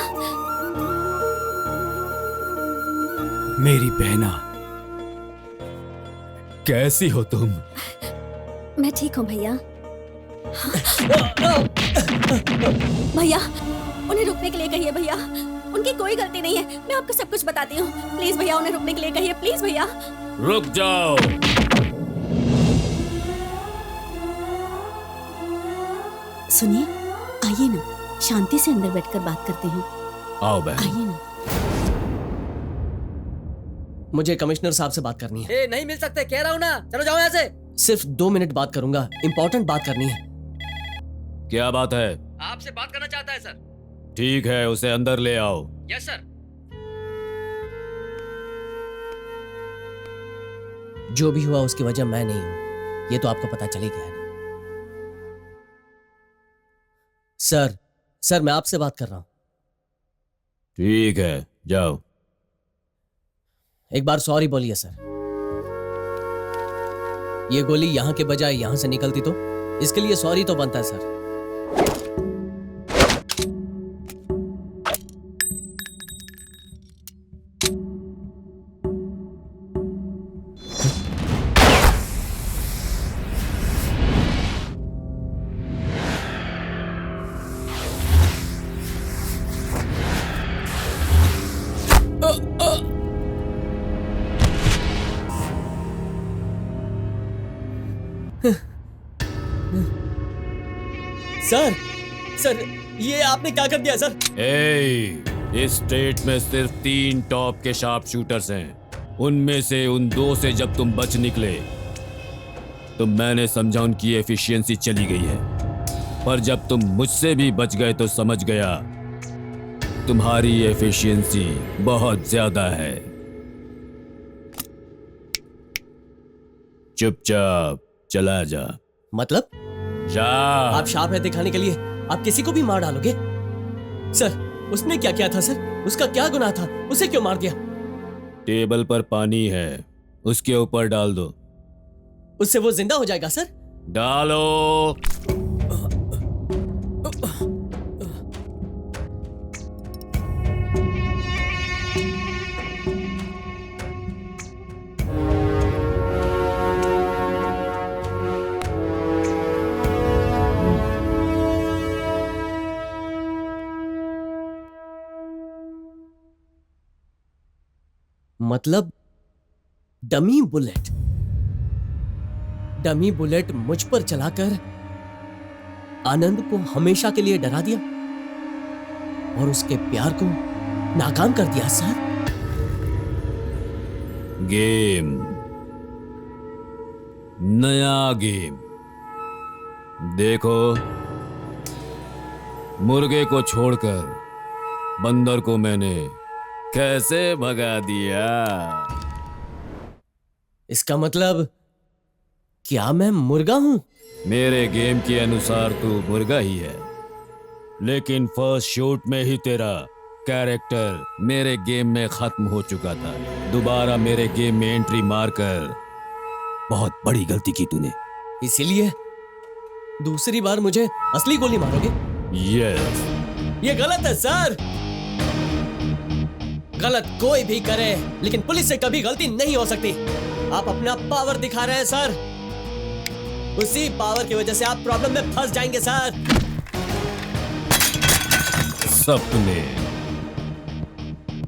मेरी बहना, कैसी हो तुम? मैं ठीक हूँ भैया। भैया उन्हें रुकने के लिए कहिए भैया, उनकी कोई गलती नहीं है। मैं आपको सब कुछ बताती हूँ, प्लीज भैया उन्हें रुकने के लिए कहिए, प्लीज भैया। रुक जाओ। सुनिए, आइए ना, शांति से अंदर बैठकर बात करते हैं। आओ बहन। आइए ना। मुझे कमिश्नर साहब से बात करनी है। नहीं मिल सकते, कह रहा हूँ ना, चलो जाओ यहाँ से। सिर्फ 2 मिनट बात करूंगा, इंपॉर्टेंट बात करनी है। क्या बात है? आपसे बात करना चाहता है सर। ठीक है, उसे अंदर ले आओ। Yes sir. जो भी हुआ उसकी वजह मैं नहीं हूं, ये तो आपको पता चल ही गया है। सर मैं आपसे बात कर रहा हूं। ठीक है, जाओ। एक बार सॉरी बोलिए सर। ये गोली यहां के बजाय यहां से निकलती तो इसके लिए सॉरी तो बनता है सर। सर ये आपने क्या कर दिया सर? इस स्टेट में सिर्फ 3 टॉप के शार्प शूटर्स हैं। उनमें से उन 2 से जब तुम बच निकले तो मैंने समझा उनकी एफिशिएंसी चली गई है, पर जब तुम मुझसे भी बच गए तो समझ गया तुम्हारी एफिशिएंसी बहुत ज्यादा है। चुपचाप चला जा। मतलब? जा। आप शार्प है दिखाने के लिए आप किसी को भी मार डालोगे? सर उसने क्या किया था सर? उसका क्या गुनाह था? उसे क्यों मार दिया? टेबल पर पानी है, उसके ऊपर डाल दो। उससे वो जिंदा हो जाएगा सर? डालो। मतलब डमी बुलेट मुझ पर चलाकर आनंद को हमेशा के लिए डरा दिया और उसके प्यार को नाकाम कर दिया सर। गेम, नया गेम। देखो, मुर्गे को छोड़कर बंदर को मैंने कैसे भगा दिया। इसका मतलब क्या मैं मुर्गा हूं? मेरे गेम के अनुसार तू मुर्गा ही है, लेकिन फर्स्ट शूट में ही तेरा कैरेक्टर मेरे गेम में खत्म हो चुका था। दोबारा मेरे गेम में एंट्री मारकर बहुत बड़ी गलती की तूने। इसीलिए दूसरी बार मुझे असली गोली मारोगे? यस। ये गलत है सर। गलत कोई भी करे, लेकिन पुलिस से कभी गलती नहीं हो सकती। आप अपना पावर दिखा रहे हैं सर, उसी पावर की वजह से आप प्रॉब्लम में फंस जाएंगे सर। सपने,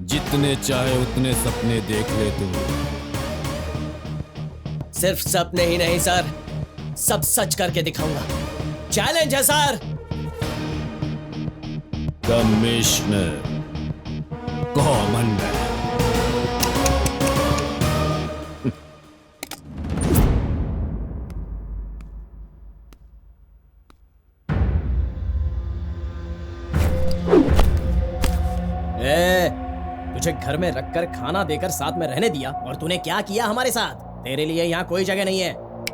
जितने चाहे उतने सपने देख ले तू। सिर्फ सपने ही नहीं सर, सब सच करके दिखाऊंगा। चैलेंज है सर। Commissioner common man. तुझे घर में रखकर खाना देकर साथ में रहने दिया और तूने क्या किया हमारे साथ? तेरे लिए यहाँ कोई जगह नहीं है,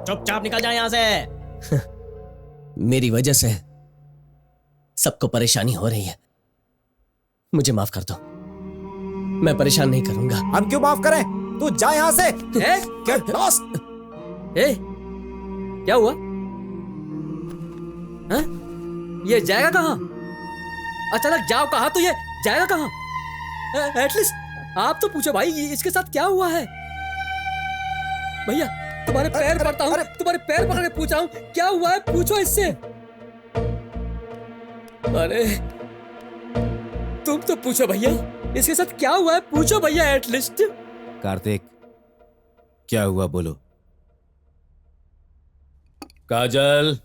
चुपचाप निकल जाए यहाँ से। मेरी वजह से सबको परेशानी हो रही है, मुझे माफ कर दो। मैं परेशान नहीं करूंगा। हम क्यों माफ करें? तू जा यहाँ से। Get lost. क्या हुआ? हाँ? ये जाएगा कहाँ? अचानक जाओ कहा तो ये जाएगा कहाँ? एटलीस्ट आप तो पूछो भाई, इसके साथ क्या हुआ है? भैया तुम्हारे पैर पड़ता हूँ, तुम्हारे पैर पकड़ के पूछ रहा हूँ क्या हुआ है, पूछो इससे। अरे तुम तो पूछो भैया, इसके साथ क्या हुआ है, पूछो भैया एटलीस्ट। कार्तिक क्या हुआ बोलो। काजल,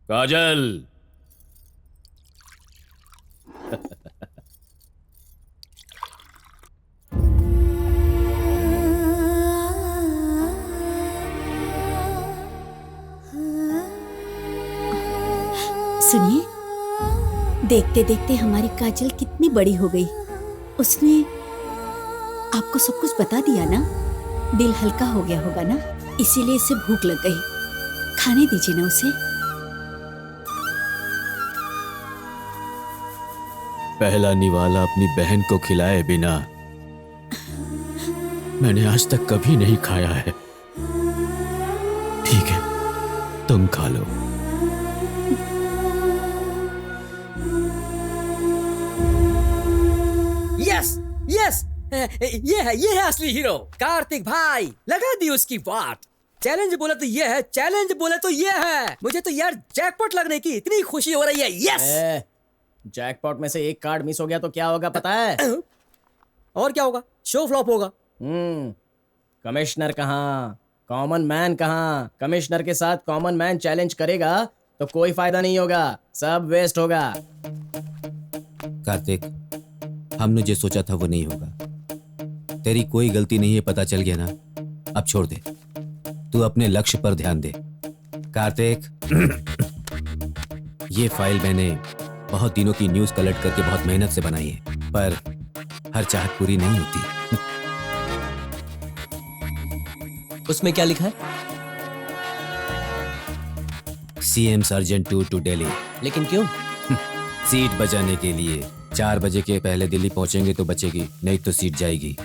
काजल। सुनिए, देखते देखते हमारी काजल कितनी बड़ी हो गई। उसने आपको सब कुछ बता दिया ना, दिल हल्का हो गया होगा ना, इसीलिए इसे भूख लग गई। खाने दीजिए ना उसे। पहला निवाला अपनी बहन को खिलाए बिना मैंने आज तक कभी नहीं खाया है। ठीक है, तुम खा लो। यस यस, ये है असली हीरो कार्तिक भाई। लगा दी उसकी बात। चैलेंज बोले तो ये है, चैलेंज बोले तो ये है। मुझे तो यार जैकपॉट लगने की इतनी खुशी हो रही है। यस। जैकपॉट में से एक कार्ड मिस हो गया तो क्या होगा पता है? और क्या होगा? शो फ्लॉप होगा। कमिश्नर कहाँ, कॉमन मैन कहाँ? कमिश्नर के साथ कॉमन मैन चैलेंज करेगा तो कोई फायदा नहीं होगा, सब वेस्ट होगा। कार्तिक, हमने जो सोचा था वो नहीं होगा। तेरी कोई गलती नहीं है, पता चल गया ना। अब छोड़ दे, तू अपने लक्ष्य पर ध्यान दे। कार्तिक, ये फाइल मैंने बहुत दिनों की न्यूज़ कलेक्ट करके बहुत मेहनत से बनाई है, पर हर चाहत पूरी नहीं होती। उसमें क्या लिखा है? सीएम सर्जेंट टू दिल्ली। लेकिन क्यों? सीट बचाने के लिए। 4 बजे के पहले दिल्ली पहुंचेंगे तो बचेगी, नहीं तो सीट जाएगी।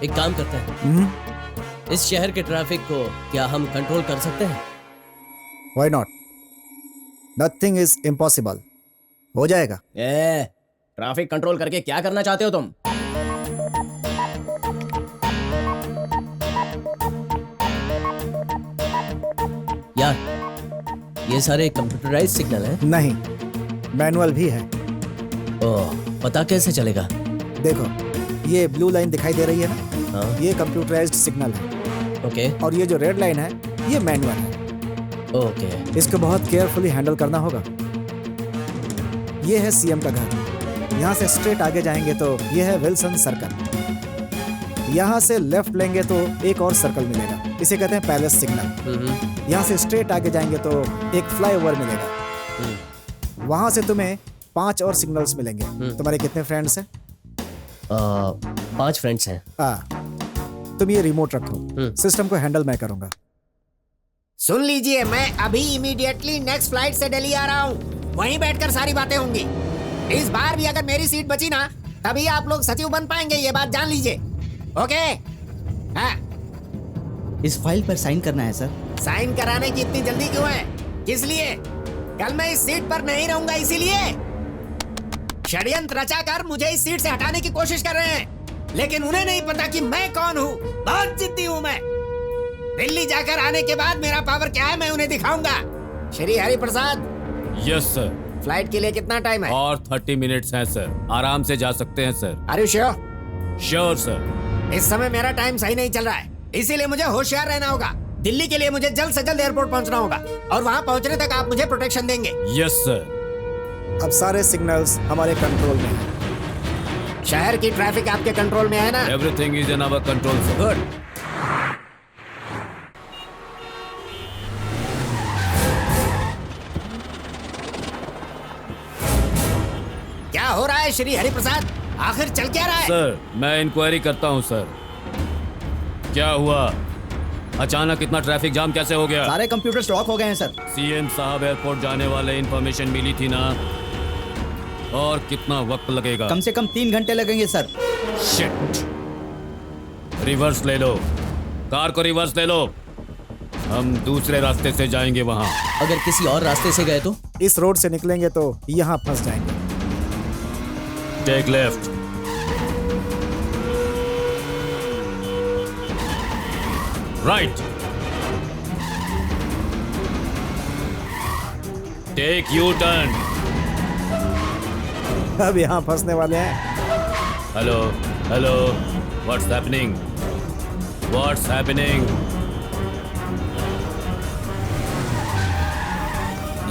एक काम करते हैं, इस शहर के ट्रैफिक को क्या हम कंट्रोल कर सकते हैं? Why not? Nothing is impossible. हो जाएगा। ट्रैफिक कंट्रोल करके क्या करना चाहते हो तुम? यार, ये सारे कंप्यूटराइज सिग्नल हैं? नहीं, मैनुअल भी है। ओह, पता कैसे चलेगा? देखो, ये ब्लू लाइन दिखाई दे रही है ना? हाँ? ये कंप्यूटराइज्ड सिग्नल है। ओके। और ये जो रेड लाइन है, ये मैनुअल है। ओके। इसको बहुत केयरफुली हैंडल करना होगा। ये है सीएम का घर। यहाँ से स्ट्रेट आगे जाएंगे तो ये है विल्सन सर्कल। यहाँ से लेफ्ट लेंगे तो एक और सर्कल मिलेगा, इसे कहते हैं पैलेस सिग्नल। यहाँ से स्ट्रेट आगे जाएंगे तो एक फ्लाईओवर मिलेगा। वहाँ से तुम्हें 5 और सिग्नल्स मिलेंगे। तुम्हारे कितने फ्रेंड्स हैं? 5 फ्रेंड्स हैं। तुम ये रिमोट रखो, सिस्टम को हैंडल मैं करूंगा। सुन लीजिए, मैं अभी इमीडिएटली नेक्स्ट फ्लाइट से दिल्ली आ रहा हूँ। वहीं बैठकर सारी बातें होंगी। इस बार भी अगर मेरी सीट बची ना, तभी आप लोग सचिव बन पाएंगे, ये बात जान लीजिए। ओके? हाँ। इस फाइल पर साइन करना है सर। साइन कराने की इतनी जल्दी क्यों है? किस लिए? कल मैं इस सीट पर नहीं रहूंगा, इसीलिए। षड्यंत्र रचाकर मुझे इस सीट से हटाने की कोशिश कर रहे हैं, लेकिन उन्हें नहीं पता कि मैं कौन हूँ। बहुत जिद्दी हूँ मैं। दिल्ली जाकर आने के बाद मेरा पावर क्या है मैं उन्हें दिखाऊंगा। Shri Hari Prasad. Yes sir. Flight के लिए कितना टाइम है? और 30 मिनट्स हैं सर, आराम से जा सकते हैं sir. Are you sure? Sure sir. इस समय मेरा टाइम सही नहीं चल रहा है, इसीलिए मुझे होशियार रहना होगा। दिल्ली के लिए मुझे जल्द से जल्द एयरपोर्ट पहुंचना होगा, और वहां पहुंचने तक आप मुझे प्रोटेक्शन देंगे। Yes sir. अब सारे सिग्नल्स हमारे कंट्रोल में हैं। शहर की ट्रैफिक आपके कंट्रोल में है ना? Everything is in our control sir. Good. क्या हो रहा है श्री हरिप्रसाद? आखिर चल क्या रहा है? सर मैं इंक्वायरी करता हूँ सर। क्या हुआ? अचानक इतना ट्रैफिक जाम कैसे हो गया? सारे कंप्यूटर्स लॉक हो गए हैं सर। सीएम साहब एयरपोर्ट जाने वाले इंफॉर्मेशन मिली थी ना? और कितना वक्त लगेगा? कम से कम 3 घंटे लगेंगे सर। शिट। रिवर्स ले लो, कार को रिवर्स ले लो। हम दूसरे रास्ते से जाएंगे वहाँ। अगर किसी और रास्ते से गए तो? इस रोड से निकलेंगे तो यहाँ फंस जाएंगे। Take left. Right. Take U turn. अब यहाँ फंसने वाले हैं। Hello hello, what's happening? What's happening?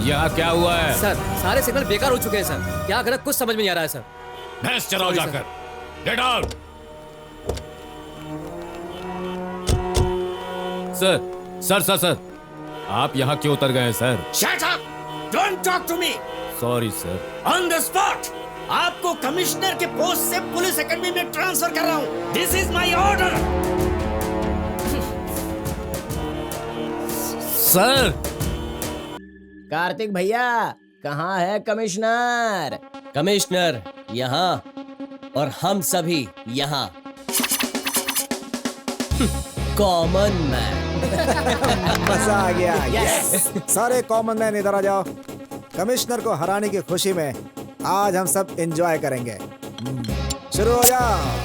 यहाँ क्या हुआ है? सर सारे सिग्नल बेकार हो चुके हैं सर। क्या करें कुछ समझ में नहीं आ रहा है सर। भैंस चराओ जाकर। Get out. सर आप यहाँ क्यों उतर गए sir? Shut up! Don't talk to me! Sorry sir. On the spot! आपको कमिश्नर के पोस्ट से पुलिस एकेडमी में ट्रांसफर कर रहा हूँ। This is my order! Sir. Kartik भैया, कहाँ है कमिश्नर? कमिश्नर यहाँ और हम सभी यहाँ। Common man. मजा आ गया। यस। सारे कॉमन मैन इधर आ जाओ। कमिश्नर को हराने की खुशी में आज हम सब एंजॉय करेंगे। शुरू हो जाओ।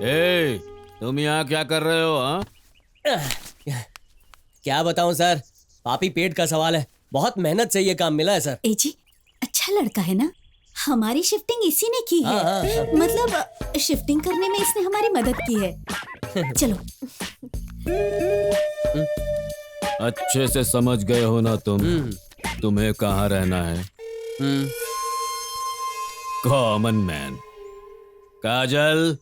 ए, तुम यहाँ क्या कर रहे हो? हाँ? क्या बताऊं सर, पापी पेट का सवाल है। बहुत मेहनत से ये काम मिला है सर। ए जी, अच्छा लड़का है ना? हमारी शिफ्टिंग इसी ने की है। हाँ। मतलब शिफ्टिंग करने में इसने हमारी मदद की है। चलो। अच्छे से समझ गए हो ना तुम? तुम्हें कहाँ रहना है? Common man. काजल,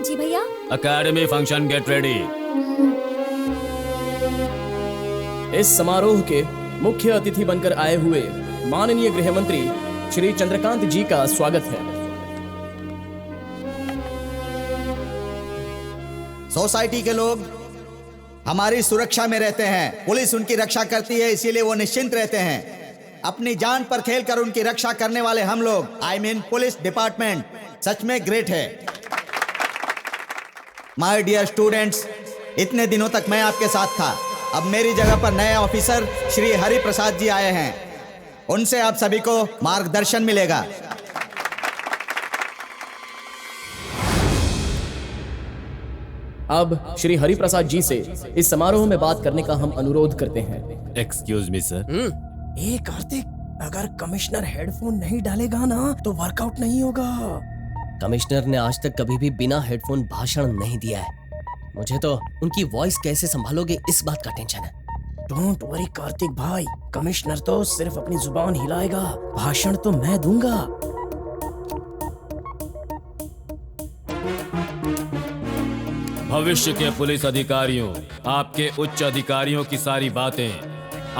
जी भैया। Academy function get ready. इस समारोह के मुख्य अतिथि बनकर आए हुए माननीय गृह मंत्री श्री चंद्रकांत जी का स्वागत है। सोसाइटी के लोग हमारी सुरक्षा में रहते हैं। पुलिस उनकी रक्षा करती है, इसीलिए वो निश्चिंत रहते हैं। अपनी जान पर खेलकर उनकी रक्षा करने वाले हम लोग, आई मीन पुलिस डिपार्टमेंट, सच में ग्रेट है। माय डियर स्टूडेंट्स, इतने दिनों तक मैं आपके साथ था। अब मेरी जगह पर नए ऑफिसर श्री हरि प्रसाद जी आए हैं। उनसे आप सभी को मार्गदर्शन मिलेगा। अब श्री हरि प्रसाद जी से इस समारोह में बात करने का हम अनुरोध करते हैं। Excuse me sir. ए कार्तिक, अगर कमिश्नर हेडफोन नहीं डालेगा ना तो वर्कआउट नहीं होगा। कमिश्नर ने आज तक कभी भी बिना हेडफोन भाषण नहीं दिया है। मुझे तो उनकी वॉइस कैसे संभालोगे इस बात का टेंशन है। डोंट वरी कार्तिक भाई, कमिश्नर तो सिर्फ अपनी जुबान हिलाएगा, भाषण तो मैं दूंगा। भविष्य के पुलिस अधिकारियों, आपके उच्च अधिकारियों की सारी बातें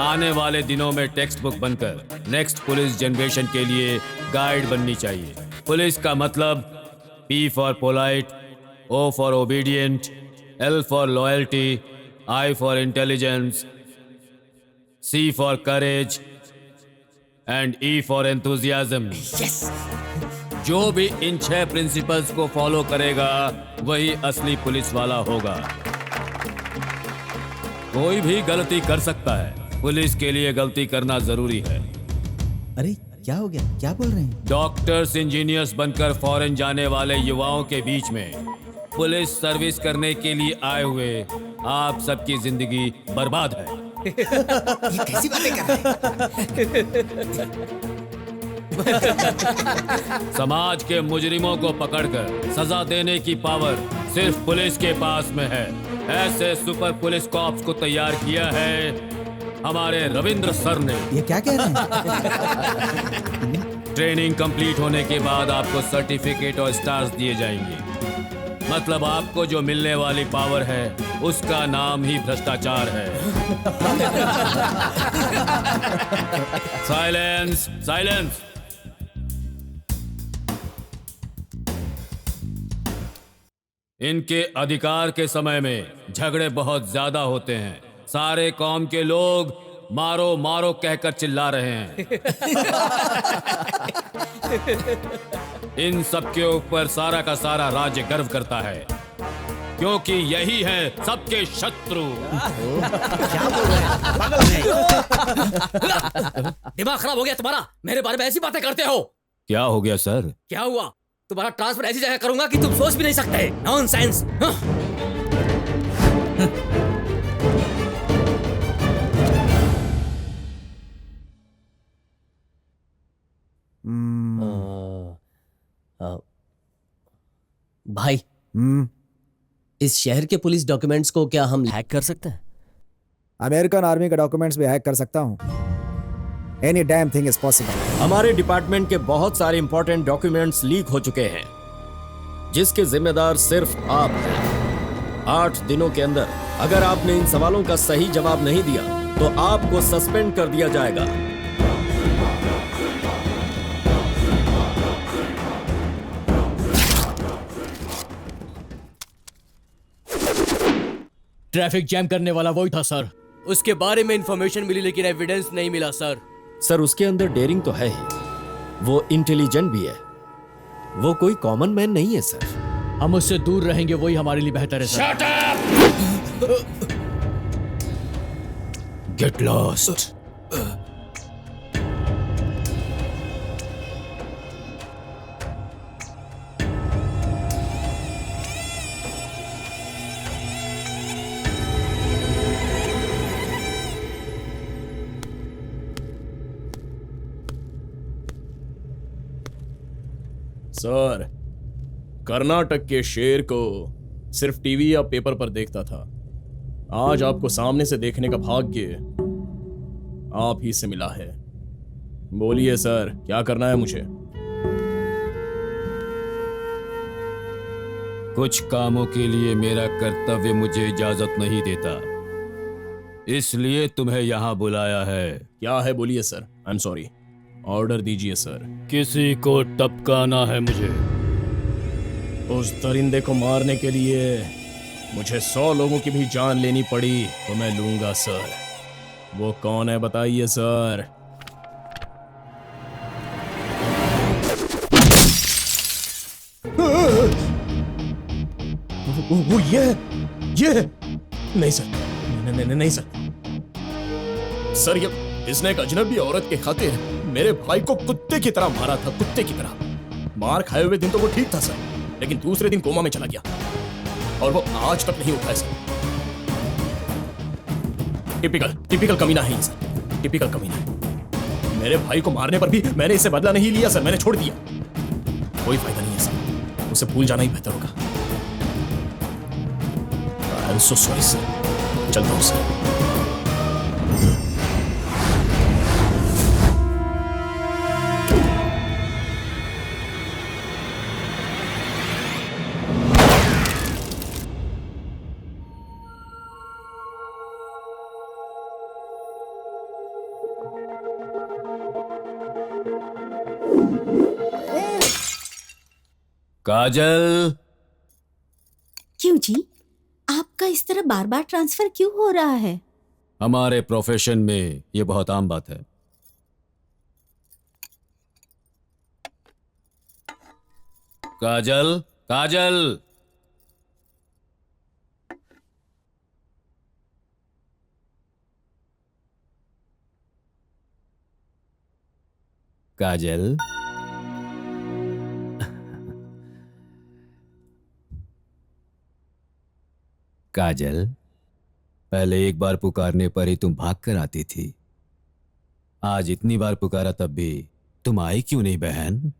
आने वाले दिनों में टेक्स्ट बुक बनकर नेक्स्ट पुलिस जनरेशन के लिए गाइड बननी चाहिए। पुलिस का मतलब P for polite, O for obedient, L for loyalty, I for intelligence, C for courage and E for enthusiasm. जो भी इन 6 प्रिंसिपल्स को फॉलो करेगा वही असली पुलिस वाला होगा। कोई भी गलती कर सकता है, पुलिस के लिए गलती करना जरूरी है। अरे क्या हो गया? क्या बोल रहे हैं? डॉक्टर्स, इंजीनियर्स बनकर फॉरेन जाने वाले युवाओं के बीच में पुलिस सर्विस करने के लिए आए हुए आप सबकी जिंदगी बर्बाद है। ये कैसी बातें कर रहे? समाज के मुजरिमों को पकड़कर सजा देने की पावर सिर्फ पुलिस के पास में है। ऐसे सुपर पुलिस कॉप्स को तैयार किया है हमारे रविंद्र सर ने। ये क्या कह रहे हैं? ट्रेनिंग कंप्लीट होने के बाद आपको सर्टिफिकेट और स्टार्स दिए जाएंगे। मतलब आपको जो मिलने वाली पावर है उसका नाम ही भ्रष्टाचार है। Silence, silence. इनके अधिकार के समय में झगड़े बहुत ज्यादा होते हैं। सारे कौम के लोग मारो मारो कहकर चिल्ला रहे हैं। इन सब के ऊपर सारा का सारा राज्य गर्व करता है, क्योंकि यही है सबके शत्रु। क्या बोल रहे हैं? पागल है। दिमाग खराब हो गया तुम्हारा? मेरे बारे में ऐसी बातें करते हो? क्या हो गया सर? क्या हुआ? तुम्हारा ट्रांसफर ऐसी जगह करूंगा कि तुम सोच भी नहीं सकते। नॉनसेंस। भाई, इस शहर के पुलिस डॉक्यूमेंट्स को क्या हम हैक कर सकते हैं? अमेरिकन आर्मी के डॉक्यूमेंट्स भी हैक कर सकता हूँ। Any damn thing is possible. हमारे डिपार्टमेंट के बहुत सारे इंपॉर्टेंट डॉक्यूमेंट्स लीक हो चुके हैं, जिसके जिम्मेदार सिर्फ आप हैं। 8 दिनों के अंदर अगर आपने इन सवालों का सही जवाब नहीं दिया तो आपको सस्पेंड कर दिया जाएगा। ट्रैफिक जैम करने वाला वही था सर। उसके बारे में इंफॉर्मेशन मिली लेकिन एविडेंस नहीं मिला सर। सर, उसके अंदर डेयरिंग तो है ही, वो इंटेलिजेंट भी है, वो कोई कॉमन मैन नहीं है सर। हम उससे दूर रहेंगे, वही हमारे लिए बेहतर है sir. Shut up! Get lost. Sir, Karnataka के शेर को सिर्फ टीवी या पेपर पर देखता था। आज आपको सामने से देखने का भाग्य आप ही से मिला है। बोलिए सर, क्या करना है मुझे? कुछ कामों के लिए मेरा कर्तव्य मुझे इजाजत नहीं देता, इसलिए तुम्हें यहाँ बुलाया है। क्या है बोलिए sir. I am sorry. Order दीजिए सर। किसी को टपकाना है मुझे। उस दरिंदे को मारने के लिए मुझे 100 लोगों की भी जान लेनी पड़ी तो मैं लूंगा सर। वो कौन है बताइए सर। वो ये नहीं सर, नहीं सर। सर, ये इसने एक अजनबी औरत के खातिर मेरे भाई को कुत्ते की तरह मारा था, कुत्ते की तरह। मार खाए हुए दिन तो वो ठीक था सर, लेकिन दूसरे दिन कोमा में चला गया और वो आज तक नहीं उठा है सर। टिपिकल कमीना है ये सर, टिपिकल कमीना है। मेरे भाई को मारने पर भी मैंने इससे बदला नहीं लिया सर, मैंने छोड़ दिया। कोई फायदा नहीं है सर, उसे भूल जाना ही बेहतर होगा। I am so sorry sir. चलता हूं सर। काजल। क्यों जी, आपका इस तरह बार बार ट्रांसफर क्यों हो रहा है? हमारे प्रोफेशन में ये बहुत आम बात है। काजल, काजल। काजल। काजल, पहले एक बार पुकारने पर ही तुम भाग कर आती थी। आज इतनी बार पुकारा तब भी तुम आई क्यों नहीं बहन?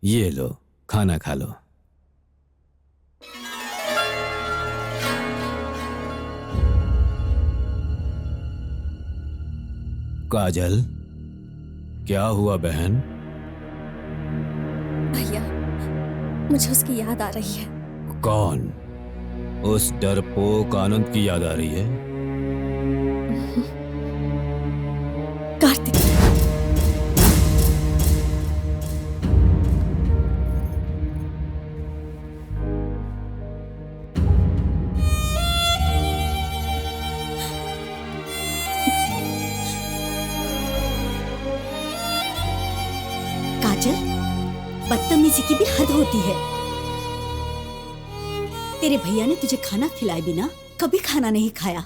ये लो, खाना खा लो। काजल, क्या हुआ बहन? भैया, मुझे उसकी याद आ रही है। कौन? उस डरपोक आनंद की याद आ रही है? कार्तिक। काजल, बदतमीजी की भी हद होती है। तेरे भैया ने तुझे खाना खिलाए बिना कभी खाना नहीं खाया।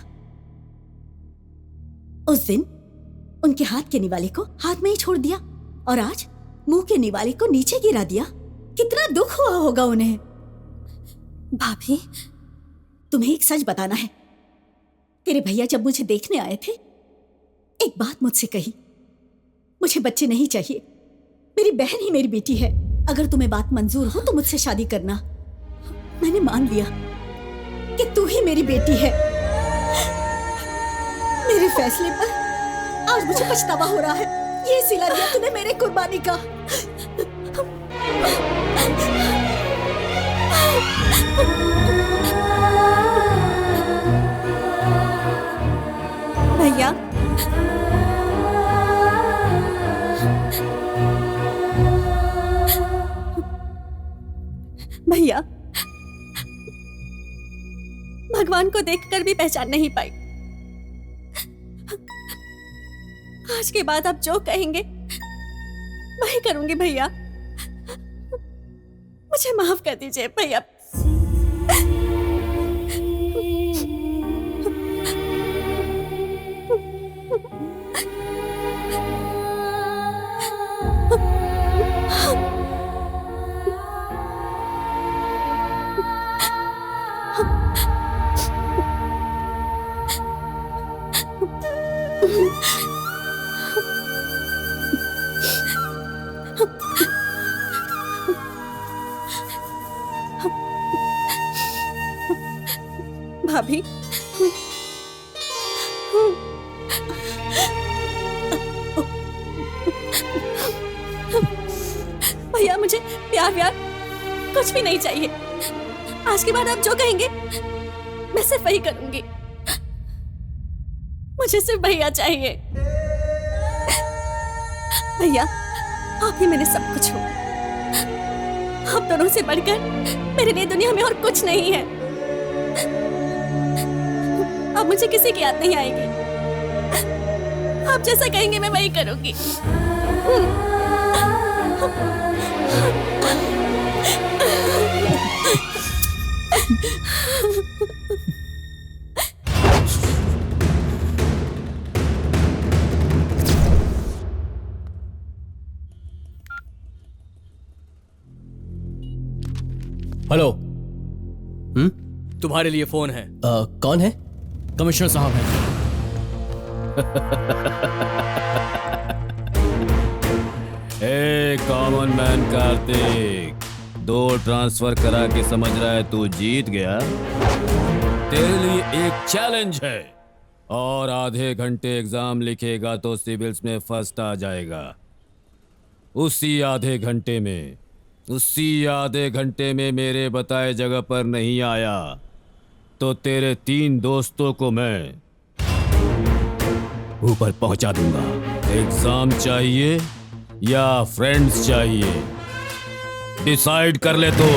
उस दिन उनके हाथ के निवाले को हाथ में ही छोड़ दिया और आज मुंह के निवाले को नीचे गिरा दिया। कितना दुख हुआ होगा उन्हें। भाभी, तुम्हें एक सच बताना है। तेरे भैया जब मुझे देखने आए थे, एक बात मुझसे कही, मुझे बच्चे नहीं चाहिए, मेरी बहन ही मेरी बेटी है। अगर तुम्हें बात मंजूर हो तो मुझसे शादी करना। मैंने मान लिया कि तू ही मेरी बेटी है। मेरे फैसले पर आज मुझे पछतावा हो रहा है। ये सिला दिया तूने मेरे कुर्बानी का। भैया, भैया, भगवान को देखकर भी पहचान नहीं पाई। आज के बाद आप जो कहेंगे वही करूंगी भैया। मुझे माफ कर दीजिए भैया। भाभी, भैया मुझे प्यार व्यार कुछ भी नहीं चाहिए। आज के बाद आप जो कहेंगे मैं सिर्फ वही करूंगी। मुझे सिर्फ भैया चाहिए। भैया, आप ही मेरे सब कुछ हो। आप दोनों से बढ़कर मेरे लिए दुनिया में और कुछ नहीं है। अब मुझे किसी की याद नहीं आएगी। आप जैसा कहेंगे मैं वही करूंगी। हेलो। तुम्हारे लिए फोन है। कौन है? कमिश्नर साहब हैं। ए कॉमन मैन कार्तिक, 2 ट्रांसफर करा के समझ रहा है तू जीत गया? तेरे लिए एक चैलेंज है, और आधे घंटे एग्जाम लिखेगा तो सिविल्स में फर्स्ट आ जाएगा। उसी आधे घंटे में मेरे बताए जगह पर नहीं आया तो तेरे 3 दोस्तों को मैं ऊपर पहुंचा दूंगा। एग्जाम चाहिए या फ्रेंड्स चाहिए? डिसाइड कर ले तो।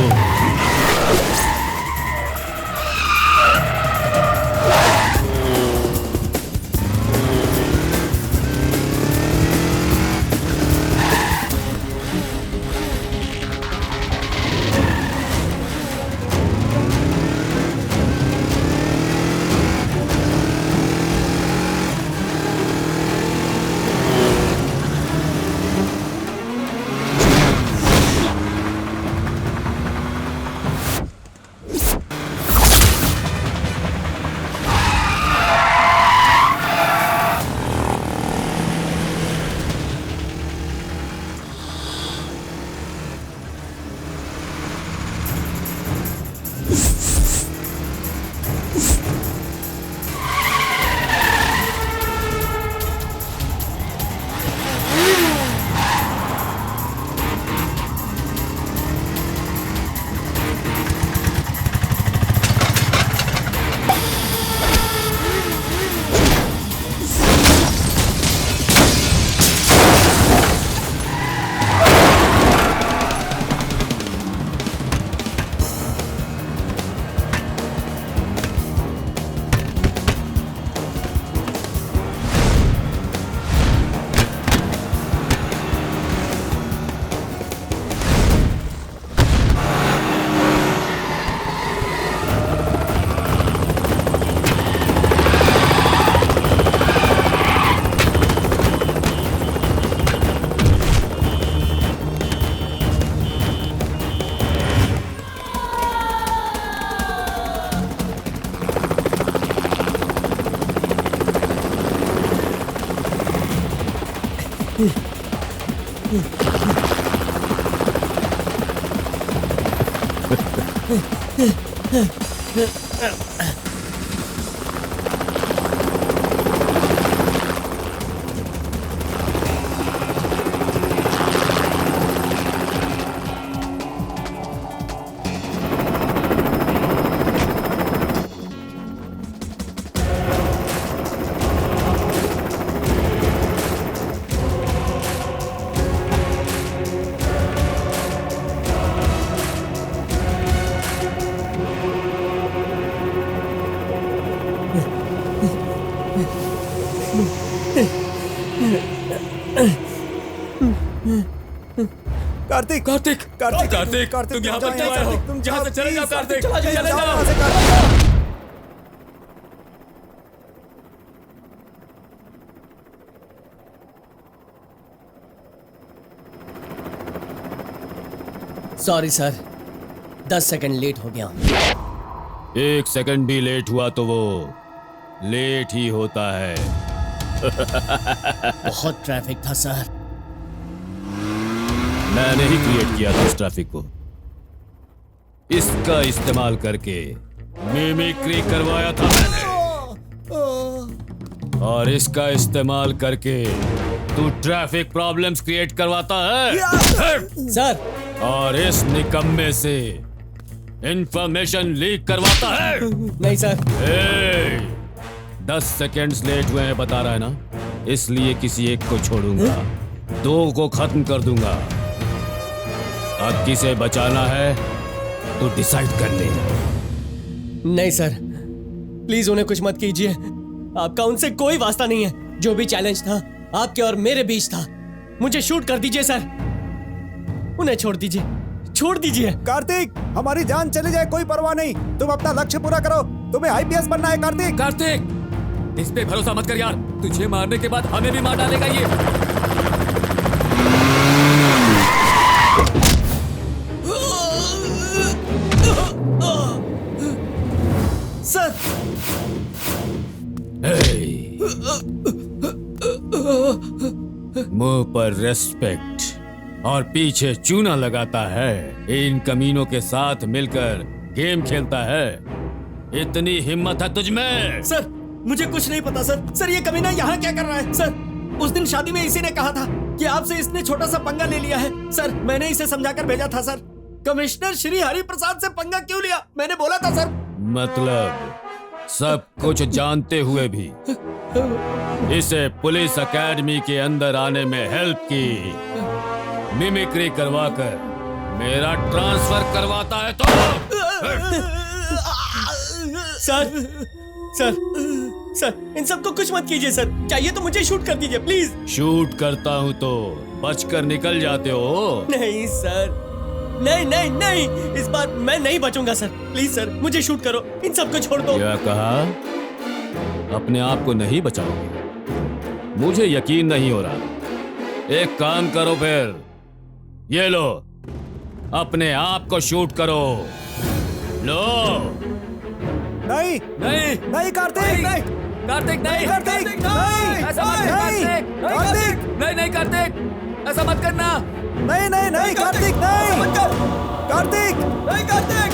कार्तिक कार्तिक कार्तिक कार्तिक तुम यहाँ पर क्यों आए हो? तुम यहाँ से चले जाओ कार्तिक, चले जाओ जाओ। यहाँ से, Kartik. Sorry sir, 10 second late हो गया। 1 सेकंड भी लेट हुआ तो वो लेट ही होता है। बहुत ट्रैफिक था सर। मैंने ही क्रिएट किया था इस ट्रैफिक को। इसका इस्तेमाल करके मिमिक्री करवाया था मैंने, और इसका इस्तेमाल करके तू ट्रैफिक प्रॉब्लम्स क्रिएट करवाता है सर। और इस निकम्मे से इंफॉर्मेशन लीक करवाता है। नहीं सर। 10 सेकेंड्स लेट हुए हैं बता रहा है ना, इसलिए किसी एक को छोड़ूंगा, 2 को खत्म कर दूंगा। अब किसे बचाना है तो डिसाइड कर ले। नहीं सर, प्लीज उन्हें कुछ मत कीजिए। आपका उनसे कोई वास्ता नहीं है। जो भी चैलेंज था आपके और मेरे बीच था। मुझे शूट कर दीजिए सर, उन्हें छोड़ दीजिए, छोड़ दीजिए। कार्तिक, हमारी जान चली जाए कोई परवाह नहीं, तुम अपना लक्ष्य पूरा करो। तुम्हें आईपीएस बनना है कार्तिक। कार्तिक, इस पे भरोसा मत कर यार, तुझे मारने के बाद हमें भी मार डालेगा ये। सर। मुंह पर रेस्पेक्ट और पीछे चूना लगाता है, इन कमीनों के साथ मिलकर गेम खेलता है। इतनी हिम्मत है तुझ में? सर मुझे कुछ नहीं पता सर। सर ये कमीना यहाँ क्या कर रहा है? सर उस दिन शादी में इसी ने कहा था कि आपसे इसने छोटा सा पंगा ले लिया है। सर मैंने इसे समझाकर भेजा था सर। कमिश्नर श्री हरि प्रसाद से पंगा क्यों लिया? मैंने बोला था सर। मतलब सब कुछ जानते हुए भी इसे पुलिस एकेडमी के अंदर आने में हेल्प की, मिमिक्री करवाकर मेरा ट्रांसफर करवाता है तो? सर सर सर, इन सबको कुछ मत कीजिए सर। चाहिए तो मुझे शूट कर दीजिए प्लीज। शूट करता हूँ तो बचकर निकल जाते हो? नहीं सर, नहीं नहीं नहीं, इस बार मैं नहीं बचूंगा सर। प्लीज सर मुझे शूट करो, इन सबको छोड़ दो। क्या कहा? अपने आप को नहीं बचाओगे? मुझे यकीन नहीं हो रहा। एक काम करो फिर, ये लो, अपने आप को शूट करो। लो। नहीं नहीं नहीं कार्तिक, नहीं कार्तिक, नहीं कार्तिक, नहीं ऐसा मत कर कार्तिक, नहीं नहीं कार्तिक, ऐसा मत करना। नहीं नहीं नहीं कार्तिक, नहीं कार्तिक, नहीं कार्तिक।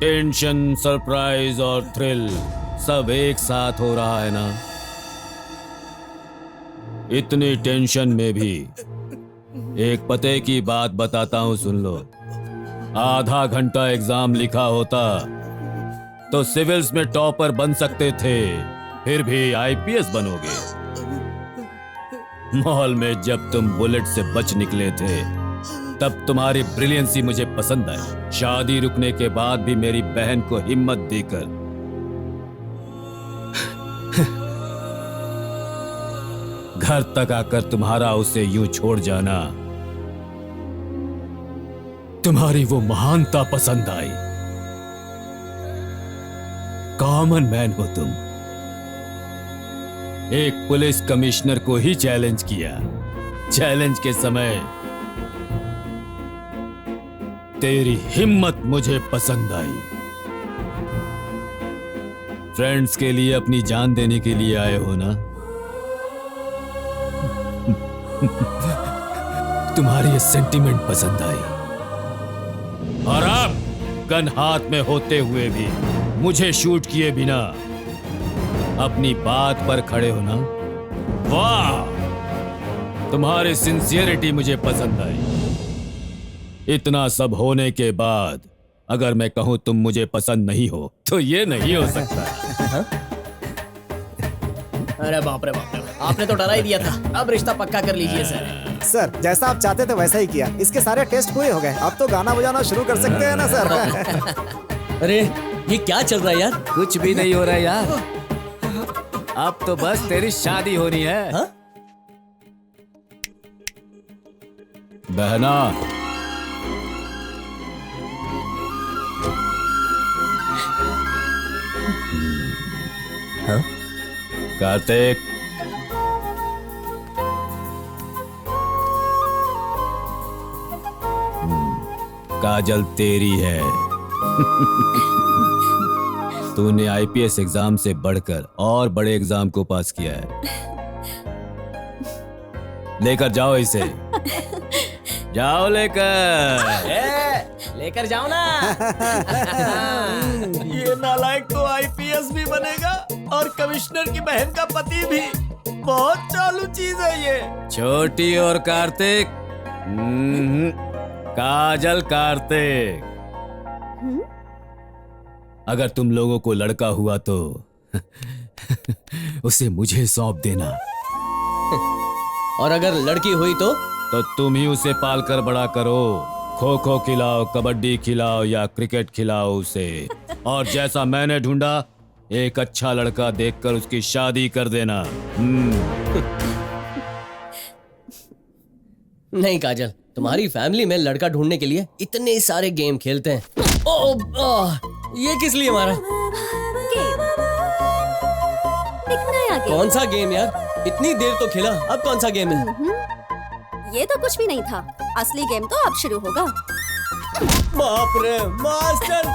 टेंशन, सरप्राइज और थ्रिल सब एक साथ हो रहा है ना? इतनी टेंशन में भी एक पते की बात बताता हूं, सुन लो। आधा घंटा एग्जाम लिखा होता तो सिविल्स में टॉपर बन सकते थे, फिर भी आईपीएस बनोगे। मॉल में जब तुम बुलेट से बच निकले थे तब तुम्हारी ब्रिलियंसी मुझे पसंद आई। शादी रुकने के बाद भी मेरी बहन को हिम्मत देकर घर तक आकर तुम्हारा उसे यूं छोड़ जाना, तुम्हारी वो महानता पसंद आई। कॉमन मैन हो तुम, एक पुलिस कमिश्नर को ही चैलेंज किया। चैलेंज के समय तेरी हिम्मत मुझे पसंद आई। फ्रेंड्स के लिए अपनी जान देने के लिए आए हो ना? तुम्हारी ये सेंटीमेंट पसंद आई। और आप गन हाथ में होते हुए भी मुझे शूट किए बिना अपनी बात पर खड़े हो ना? वाह, तुम्हारी सिंसियरिटी मुझे पसंद आई। इतना सब होने के बाद अगर मैं कहूं तुम मुझे पसंद नहीं हो तो ये नहीं हो सकता। अरे बाप रे बाप रे, आपने तो डरा ही दिया था। अब रिश्ता पक्का कर लीजिए सर। सर जैसा आप चाहते थे वैसा ही किया। इसके सारे टेस्ट पूरे हो गए, अब तो गाना बजाना शुरू कर सकते हैं ना सर? अरे ये क्या चल रहा है यार? कुछ भी नहीं हो रहा है यार। अब तो बस तेरी शादी होनी है। हा? बहना, हाँ? कार्तिक, काजल तेरी है। तूने आईपीएस एग्जाम से बढ़कर और बड़े एग्जाम को पास किया है। लेकर जाओ इसे, जाओ लेकर। लेकर जाओ ना। ये नालायक तो आईपीएस भी बनेगा और कमिश्नर की बहन का पति भी। बहुत चालू चीज है ये। छोटी और कार्तिक, काजल कार्तिक, अगर तुम लोगों को लड़का हुआ तो उसे मुझे सौंप देना। और अगर लड़की हुई तो तुम ही उसे पालकर बड़ा करो। खो खो खिलाओ, कबड्डी खिलाओ या क्रिकेट खिलाओ उसे। और जैसा मैंने ढूंढा, एक अच्छा लड़का देखकर उसकी शादी कर देना। नहीं काजल, तुम्हारी फैमिली में लड़का ढूंढने के लिए इतने सारे गेम खेलते हैं। ये किस लिए मारा? कौन सा गेम यार? इतनी देर तो खेला, अब कौन सा गेम है? ये तो कुछ भी नहीं था। असली गेम तो अब शुरू होगा। बाप रे, मास्टर